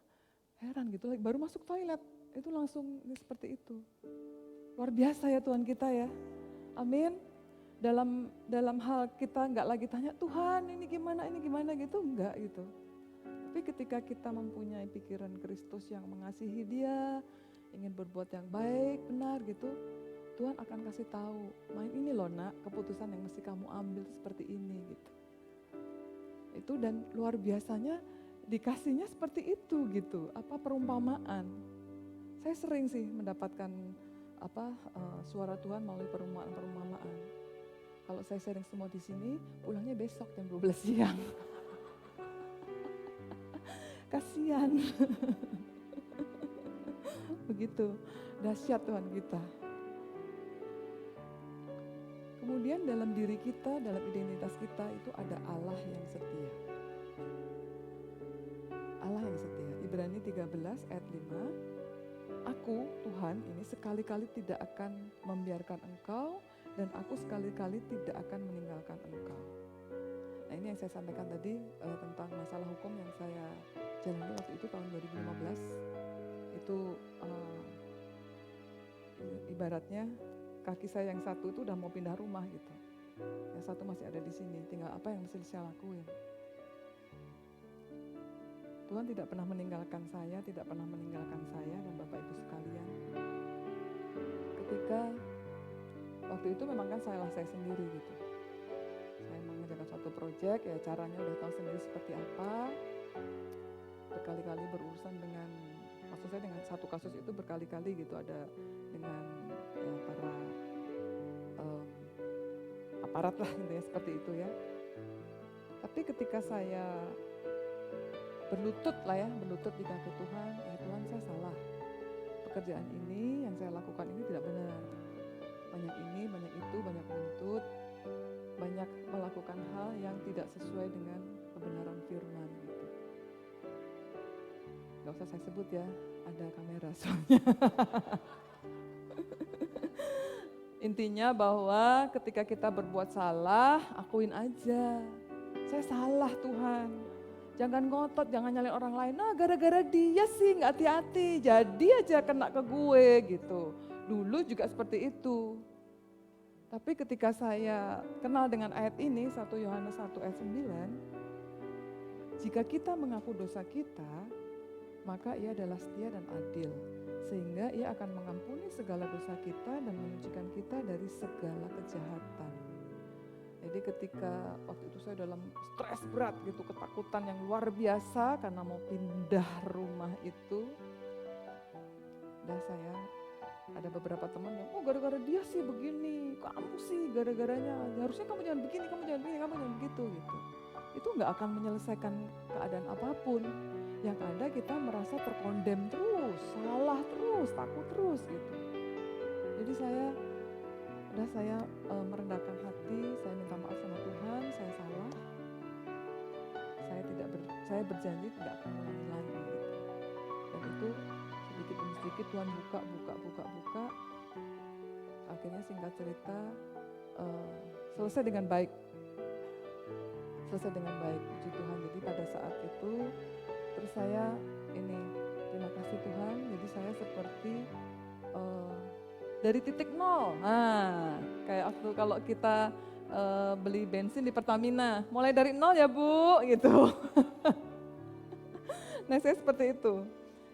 S1: heran gitu, baru masuk toilet itu langsung seperti itu. Luar biasa ya Tuhan kita ya. Amin. Dalam hal kita nggak lagi tanya Tuhan ini gimana gitu, enggak gitu. Tapi ketika kita mempunyai pikiran Kristus yang mengasihi dia, ingin ingin berbuat yang baik, benar gitu, Tuhan akan kasih tahu, main ini loh nak, keputusan yang mesti kamu ambil seperti ini gitu. Itu dan luar biasanya dikasihnya seperti itu gitu, perumpamaan. Saya sering sih mendapatkan suara Tuhan melalui perumpamaan. Kalau saya sharing semua di sini, pulangnya besok jam 12 siang. Kasihan. Begitu, dahsyat Tuhan kita. Kemudian dalam diri kita, dalam identitas kita itu ada Allah yang setia. Allah yang setia. Ibrani 13 ayat 5. Aku, Tuhan, ini sekali-kali tidak akan membiarkan engkau dan aku sekali-kali tidak akan meninggalkan engkau. Nah, ini yang saya sampaikan tadi tentang masalah hukum yang saya jalani waktu itu tahun 2015. Itu ibaratnya kaki saya yang satu itu udah mau pindah rumah gitu. Yang satu masih ada di sini, tinggal apa yang mesti saya lakuin. Tuhan tidak pernah meninggalkan saya, tidak pernah meninggalkan saya dan Bapak Ibu sekalian. Ketika waktu itu memang kan saya sendiri gitu. Saya mengerjakan suatu proyek, ya caranya udah tahu sendiri seperti apa. Berkali-kali berurusan dengan, maksud saya dengan satu kasus itu berkali-kali gitu, ada dengan para aparat lah intinya seperti itu ya. Tapi ketika saya berlutut di kaki Tuhan, ya Tuhan saya salah. Pekerjaan ini yang saya lakukan ini tidak benar. Banyak ini, banyak itu, banyak menuntut, banyak melakukan hal yang tidak sesuai dengan kebenaran firman gitu. Gak usah saya sebut ya, ada kamera soalnya. Intinya bahwa ketika kita berbuat salah, akuin aja. Saya salah Tuhan. Jangan ngotot, jangan nyalain orang lain. Nah gara-gara dia sih gak hati-hati, jadi aja kena ke gue gitu. Dulu juga seperti itu. Tapi ketika saya kenal dengan ayat ini, 1 Yohanes 1 ayat 9, jika kita mengaku dosa kita, maka ia adalah setia dan adil. Sehingga ia akan mengampuni segala dosa kita dan menyucikan kita dari segala kejahatan. Jadi ketika waktu itu saya dalam stres berat gitu, ketakutan yang luar biasa karena mau pindah rumah itu. Dan saya ada beberapa teman yang, oh gara-gara dia sih begini, kamu sih gara-garanya, harusnya kamu jangan begini, kamu jangan begini, kamu jangan begitu gitu. Itu nggak akan menyelesaikan keadaan apapun. Yang ada kita merasa terkondem terus, salah terus, takut terus gitu. Jadi saya merendahkan hati, saya minta maaf sama Tuhan, saya salah. Saya berjanji tidak akan mengulangi lagi gitu. Dan itu sedikit demi sedikit Tuhan buka. Akhirnya singkat cerita selesai dengan baik. Puji Tuhan. Jadi pada saat itu terus saya terima kasih Tuhan. Jadi saya seperti dari titik nol. Nah, kayak waktu kalau kita beli bensin di Pertamina, mulai dari nol ya Bu, gitu. Nah saya seperti itu.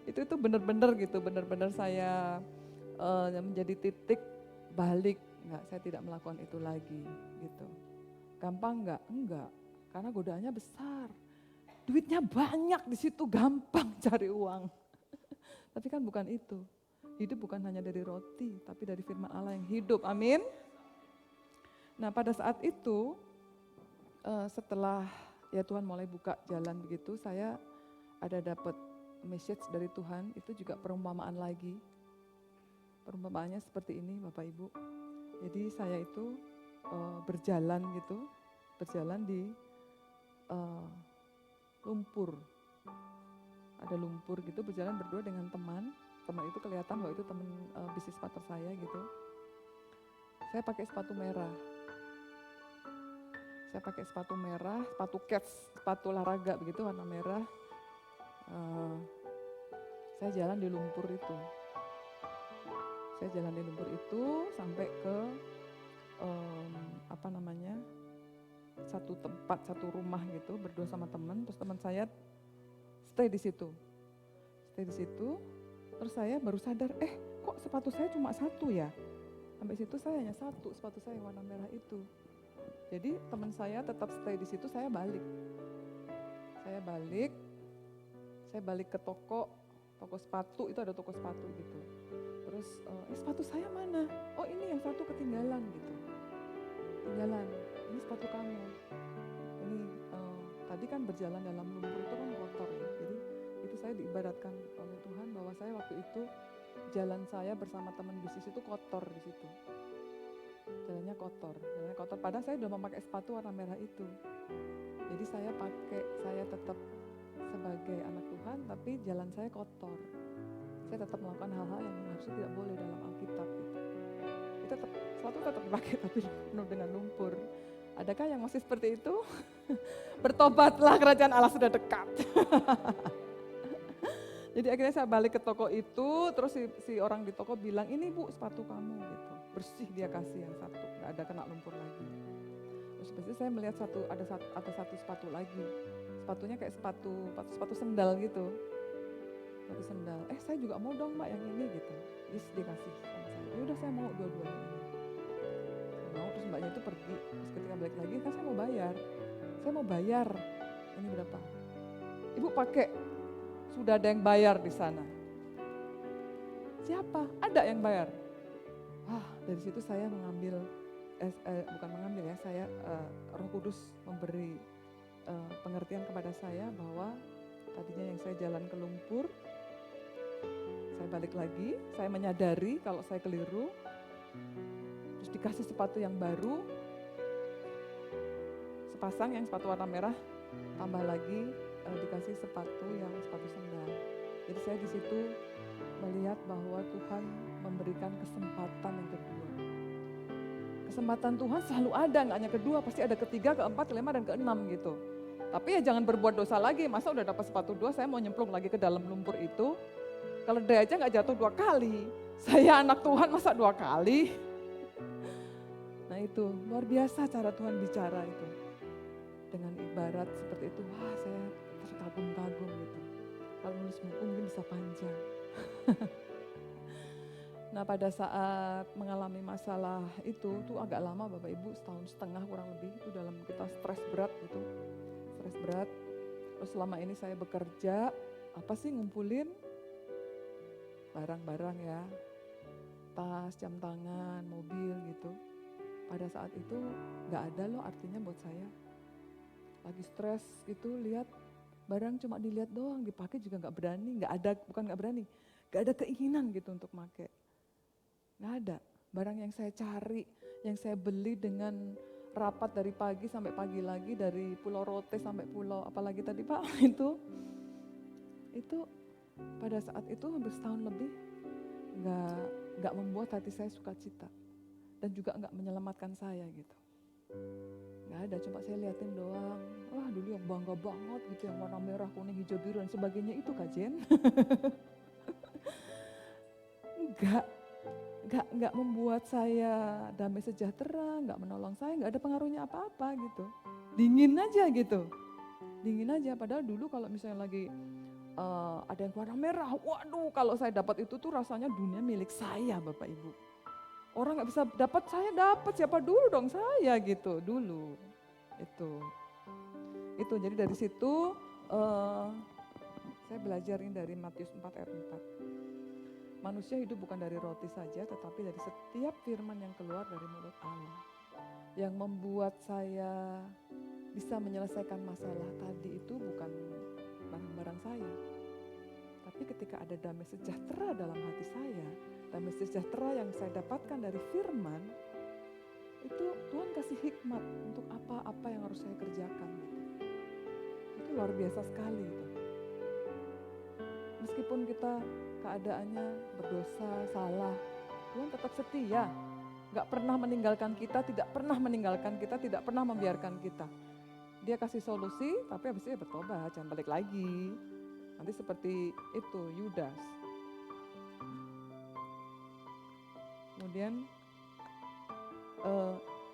S1: Itu benar-benar gitu, benar-benar saya menjadi titik balik. Saya tidak melakukan itu lagi, gitu. Gampang enggak? Enggak, karena godaannya besar. Duitnya banyak di situ, gampang cari uang. Tapi kan bukan itu. Hidup bukan hanya dari roti, tapi dari firman Allah yang hidup. Amin. Nah pada saat itu, setelah ya Tuhan mulai buka jalan begitu, saya ada dapat message dari Tuhan, itu juga perumpamaan lagi. Perumpamaannya seperti ini Bapak Ibu. Jadi saya itu berjalan di lumpur. Ada lumpur gitu, berjalan berdua dengan teman. Teman itu kelihatan bahwa itu teman bisnis partner saya gitu. Saya pakai sepatu merah. Sepatu kets, sepatu olahraga begitu warna merah. Saya jalan di lumpur itu. Sampai ke satu tempat, satu rumah gitu, berdua sama teman. Terus teman saya stay di situ. Terus saya baru sadar, kok sepatu saya cuma satu ya? Sampai situ saya hanya satu, sepatu saya yang warna merah itu. Jadi teman saya tetap stay di situ, saya balik. Saya balik ke toko sepatu, itu ada toko sepatu gitu. Terus, sepatu saya mana? Oh ini yang satu ketinggalan gitu. Ketinggalan, ini sepatu kamu. Ini tadi kan berjalan dalam lumpur itu kan kotor ya. Jadi itu saya diibaratkan oleh Tuhan bahwa saya waktu itu jalan saya bersama teman bisnis itu kotor di situ. Jalannya kotor. Padahal saya udah memakai sepatu warna merah itu. Jadi saya tetap sebagai anak Tuhan, tapi jalan saya kotor. Saya tetap melakukan hal-hal yang harusnya tidak boleh dalam Alkitab gitu. Sepatu tetap dipakai tapi penuh dengan lumpur. Adakah yang masih seperti itu? Bertobatlah, kerajaan Allah sudah dekat. Jadi akhirnya saya balik ke toko itu, terus si orang di toko bilang, ini Bu sepatu kamu gitu. Bersih dia kasih yang satu, nggak ada kena lumpur lagi. Terus habis itu saya melihat ada satu sepatu lagi. Sepatunya kayak sepatu sendal gitu. Sepatu sendal. Saya juga mau dong Mbak yang ini gitu. Yes, dia kasih sama saya. Ya udah saya mau dua-duanya ini. Saya mau, terus Mbaknya itu pergi. Terus ketika balik lagi kan saya mau bayar. Ini berapa? Ibu pakai, sudah ada yang bayar di sana. Siapa? Ada yang bayar. Dari situ saya mengambil, Roh Kudus memberi pengertian kepada saya bahwa tadinya yang saya jalan ke lumpur, saya balik lagi, saya menyadari kalau saya keliru, terus dikasih sepatu yang baru, sepasang yang sepatu warna merah, tambah lagi dikasih sepatu sendal. Jadi saya di situ melihat bahwa Tuhan memberikan kesempatan yang kedua. Kesempatan Tuhan selalu ada, nggak hanya kedua, pasti ada ketiga, keempat, kelima, dan keenam gitu. Tapi ya jangan berbuat dosa lagi, masa udah dapat sepatu dua, saya mau nyemplung lagi ke dalam lumpur itu. Kalau dia aja nggak jatuh 2 kali, saya anak Tuhan masa 2 kali. Nah itu, luar biasa cara Tuhan bicara itu. Dengan ibarat seperti itu, saya terkagum-kagum gitu. Kalau nulis buku mungkin bisa panjang. Nah pada saat mengalami masalah itu tuh agak lama Bapak Ibu, 1,5 tahun kurang lebih, itu dalam kita stres berat gitu. Stres berat, terus selama ini saya bekerja, ngumpulin barang-barang ya, tas, jam tangan, mobil gitu. Pada saat itu gak ada loh artinya buat saya. Lagi stres gitu, lihat barang cuma dilihat doang, dipakai juga gak berani, gak ada keinginan gitu untuk pakai. Gak ada, barang yang saya cari, yang saya beli dengan rapat dari pagi sampai pagi lagi, dari Pulau Rote sampai pulau apalagi tadi Pak, itu pada saat itu hampir setahun lebih gak membuat hati saya sukacita dan juga gak menyelamatkan saya gitu. Gak ada, cuma saya liatin doang, dulu yang bangga banget gitu, yang warna merah, kuning, hijau, biru dan sebagainya itu kajen. Enggak membuat saya damai sejahtera, enggak menolong saya, enggak ada pengaruhnya apa-apa gitu. Dingin aja gitu. Dingin aja, padahal dulu kalau misalnya lagi ada yang warna merah, waduh kalau saya dapat itu tuh rasanya dunia milik saya Bapak Ibu. Orang enggak bisa dapat, saya dapat, siapa dulu dong saya gitu dulu. Itu jadi dari situ saya belajarin dari Matius 4 ayat 4. Manusia hidup bukan dari roti saja, tetapi dari setiap firman yang keluar dari mulut Allah. Yang membuat saya bisa menyelesaikan masalah tadi itu bukan barang-barang saya. Tapi ketika ada damai sejahtera dalam hati saya, damai sejahtera yang saya dapatkan dari firman, itu Tuhan kasih hikmat untuk apa-apa yang harus saya kerjakan. Itu luar biasa sekali itu. Meskipun kita keadaannya berdosa, salah, Tuhan tetap setia. Gak pernah meninggalkan kita, tidak pernah membiarkan kita. Dia kasih solusi, tapi habis itu ya bertobat, jangan balik lagi. Nanti seperti itu, Yudas. Kemudian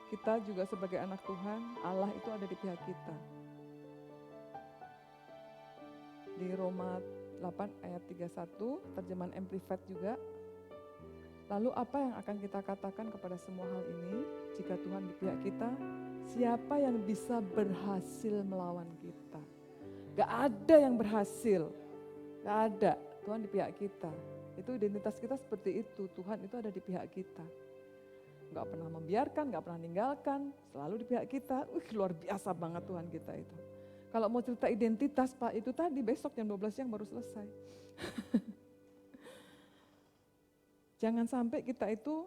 S1: kita juga sebagai anak Tuhan, Allah itu ada di pihak kita. Di Roma 8 ayat 31, terjemahan Amplified juga. Lalu apa yang akan kita katakan kepada semua hal ini? Jika Tuhan di pihak kita, siapa yang bisa berhasil melawan kita? Gak ada yang berhasil, gak ada. Tuhan di pihak kita. Itu identitas kita seperti itu, Tuhan itu ada di pihak kita. Gak pernah membiarkan, gak pernah meninggalkan, selalu di pihak kita. Luar biasa banget Tuhan kita itu. Kalau mau cerita identitas Pak, itu tadi besok jam 12 siang baru selesai. Jangan sampai kita itu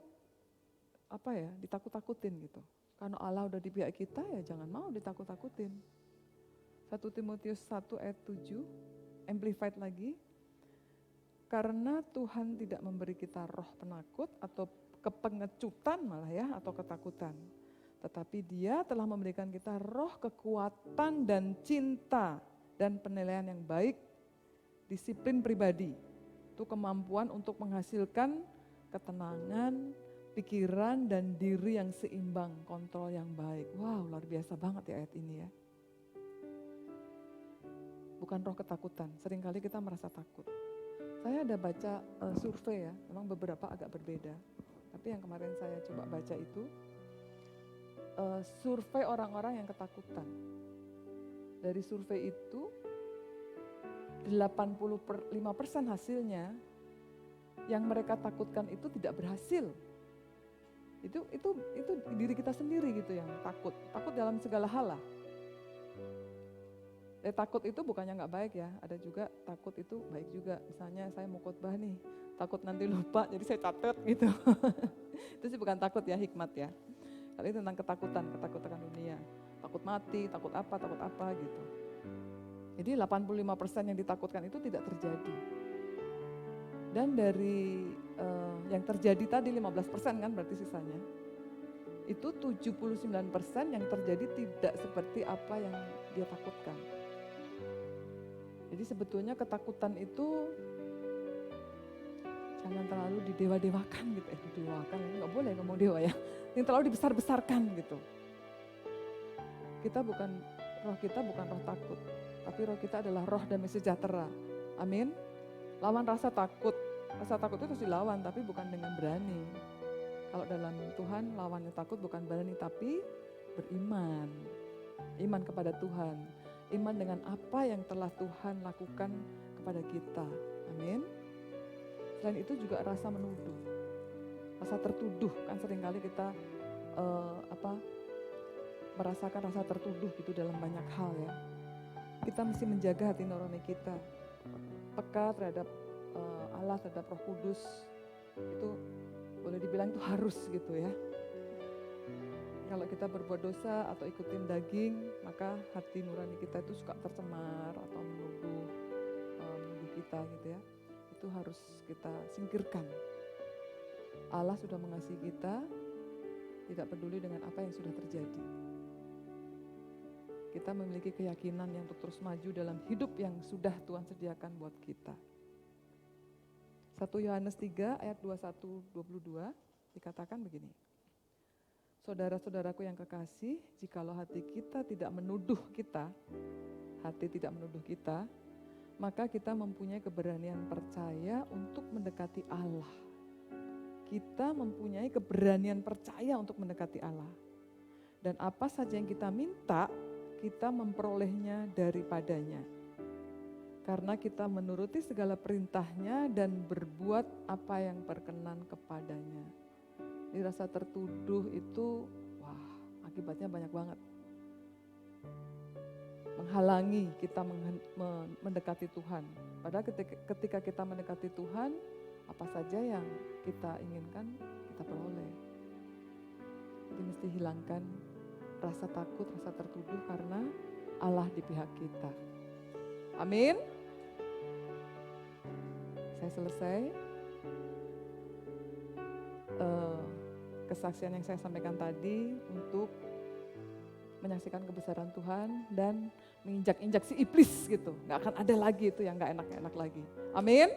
S1: ditakut-takutin gitu. Karena Allah udah di pihak kita ya jangan mau ditakut-takutin. 1 Timotius 1 ayat 7, Amplified lagi. Karena Tuhan tidak memberi kita roh penakut atau kepengecutan malah ya, atau ketakutan. Tetapi Dia telah memberikan kita roh kekuatan dan cinta dan penilaian yang baik, disiplin pribadi. Itu kemampuan untuk menghasilkan ketenangan, pikiran dan diri yang seimbang, kontrol yang baik. Wow, luar biasa banget ya ayat ini ya. Bukan roh ketakutan, seringkali kita merasa takut. Saya ada baca survei ya, memang beberapa agak berbeda. Tapi yang kemarin saya coba baca itu, survei orang-orang yang ketakutan. Dari survei itu, 85% hasilnya, yang mereka takutkan itu tidak berhasil. Itu diri kita sendiri gitu yang takut dalam segala hal lah. Takut itu bukannya nggak baik ya, ada juga takut itu baik juga. Misalnya saya mau khotbah nih, takut nanti lupa, jadi saya catat gitu. Itu sih bukan takut ya, hikmat ya. Kalau itu tentang ketakutan dunia, takut mati, takut apa gitu. Jadi 85% yang ditakutkan itu tidak terjadi. Dan dari yang terjadi tadi 15% kan berarti sisanya. Itu 79% yang terjadi tidak seperti apa yang dia takutkan. Jadi sebetulnya ketakutan itu jangan terlalu didewa-dewakan gitu. Didewakan, nggak boleh ngomong dewa ya. Yang terlalu dibesar-besarkan gitu. Roh kita bukan roh takut. Tapi roh kita adalah roh damai sejahtera. Amin. Lawan rasa takut. Rasa takut itu harus dilawan tapi bukan dengan berani. Kalau dalam Tuhan lawannya takut bukan berani tapi beriman. Iman kepada Tuhan. Iman dengan apa yang telah Tuhan lakukan kepada kita. Amin. Selain itu juga rasa menuduh. Rasa tertuduh. Kan seringkali kita merasakan rasa tertuduh gitu dalam banyak hal ya. Kita mesti menjaga hati nurani kita. Peka terhadap Allah, terhadap Roh Kudus. Itu boleh dibilang itu harus gitu ya. Kalau kita berbuat dosa atau ikutin daging, maka hati nurani kita itu suka tercemar atau menuduh kita gitu ya. Itu harus kita singkirkan. Allah sudah mengasihi kita, tidak peduli dengan apa yang sudah terjadi. Kita memiliki keyakinan yang untuk terus maju dalam hidup yang sudah Tuhan sediakan buat kita. 1 Yohanes 3 ayat 21-22 dikatakan begini. Saudara-saudaraku yang kekasih, jikalau hati tidak menuduh kita, maka kita mempunyai keberanian percaya untuk mendekati Allah. Kita mempunyai keberanian percaya untuk mendekati Allah. Dan apa saja yang kita minta, kita memperolehnya daripadanya. Karena kita menuruti segala perintahnya dan berbuat apa yang berkenan kepadanya. Jadi rasa tertuduh itu, akibatnya banyak banget. Menghalangi kita mendekati Tuhan. Padahal ketika kita mendekati Tuhan, apa saja yang kita inginkan, kita peroleh. Jadi mesti hilangkan rasa takut, rasa tertuduh karena Allah di pihak kita. Amin. Saya selesai. Kesaksian yang saya sampaikan tadi untuk menyaksikan kebesaran Tuhan dan menginjak-injak si iblis gitu. Gak akan ada lagi itu yang gak enak-enak lagi. Amin.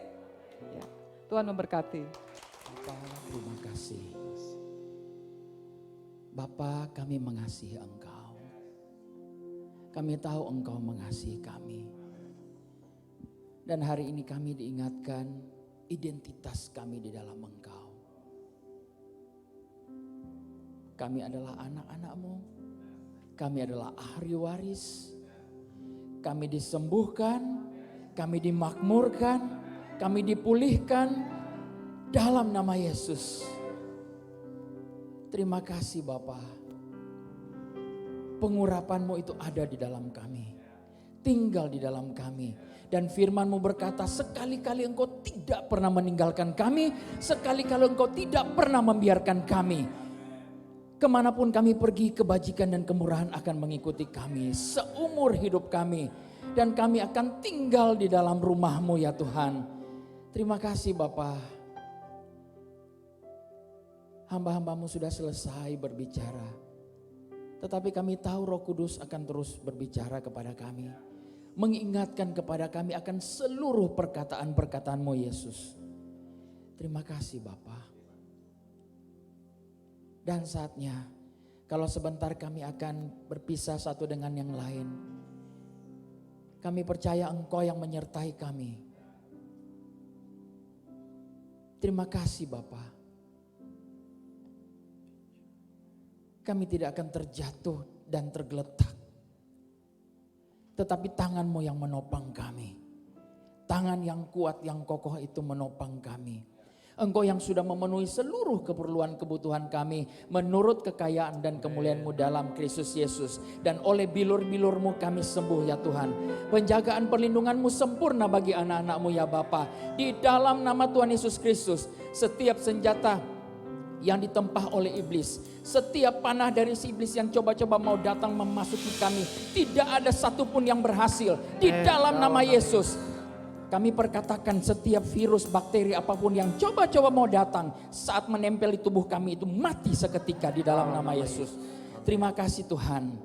S1: Ya. Tuhan memberkati.
S2: Bapa, terima kasih. Bapa, kami mengasihi Engkau. Kami tahu Engkau mengasihi kami. Dan hari ini kami diingatkan identitas kami di dalam Engkau. Kami adalah anak-anak-Mu. Kami adalah ahli waris. Kami disembuhkan, kami dimakmurkan, kami dipulihkan dalam nama Yesus. Terima kasih Bapa. Pengurapan-Mu itu ada di dalam kami. Tinggal di dalam kami. Dan firman-Mu berkata, sekali-kali Engkau tidak pernah meninggalkan kami. Sekali-kali Engkau tidak pernah membiarkan kami. Kemanapun kami pergi, kebajikan dan kemurahan akan mengikuti kami seumur hidup kami. Dan kami akan tinggal di dalam rumah-Mu ya Tuhan. Terima kasih Bapa. Hamba-hamba-Mu sudah selesai berbicara. Tetapi kami tahu Roh Kudus akan terus berbicara kepada kami. Mengingatkan kepada kami akan seluruh perkataan-perkataan-Mu Yesus. Terima kasih Bapa. Dan saatnya, kalau sebentar kami akan berpisah satu dengan yang lain. Kami percaya Engkau yang menyertai kami. Terima kasih Bapa. Kami tidak akan terjatuh dan tergeletak. Tetapi tangan-Mu yang menopang kami. Tangan yang kuat, yang kokoh itu menopang kami. Engkau yang sudah memenuhi seluruh keperluan kebutuhan kami menurut kekayaan dan kemuliaan-Mu dalam Kristus Yesus. Dan oleh bilur-bilur-Mu kami sembuh ya Tuhan. Penjagaan perlindungan-Mu sempurna bagi anak-anak-Mu ya Bapa. Di dalam nama Tuhan Yesus Kristus, setiap senjata yang ditempah oleh iblis, setiap panah dari si iblis yang coba-coba mau datang memasuki kami, tidak ada satupun yang berhasil. Di dalam nama Yesus, kami perkatakan setiap virus, bakteri apapun yang coba-coba mau datang saat menempel di tubuh kami itu mati seketika di dalam nama Yesus. Terima kasih Tuhan.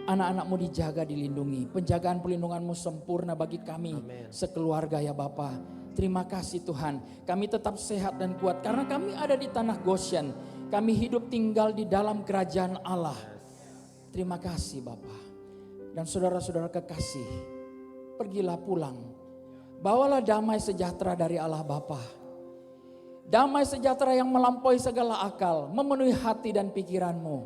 S2: Anak-anak-Mu dijaga, dilindungi. Penjagaan perlindungan-Mu sempurna bagi kami sekeluarga ya Bapa. Terima kasih Tuhan. Kami tetap sehat dan kuat karena kami ada di tanah Goshen. Kami hidup tinggal di dalam kerajaan Allah. Terima kasih Bapa. Dan saudara-saudara kekasih, pergilah pulang. Bawalah damai sejahtera dari Allah Bapa. Damai sejahtera yang melampaui segala akal, memenuhi hati dan pikiranmu.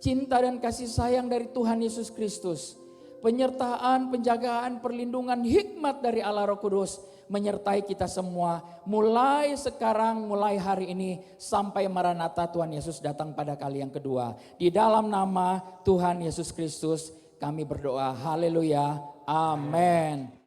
S2: Cinta dan kasih sayang dari Tuhan Yesus Kristus, penyertaan, penjagaan, perlindungan, hikmat dari Allah Roh Kudus menyertai kita semua mulai sekarang, mulai hari ini sampai Maranatha Tuhan Yesus datang pada kali yang kedua. Di dalam nama Tuhan Yesus Kristus kami berdoa. Haleluya. Amin.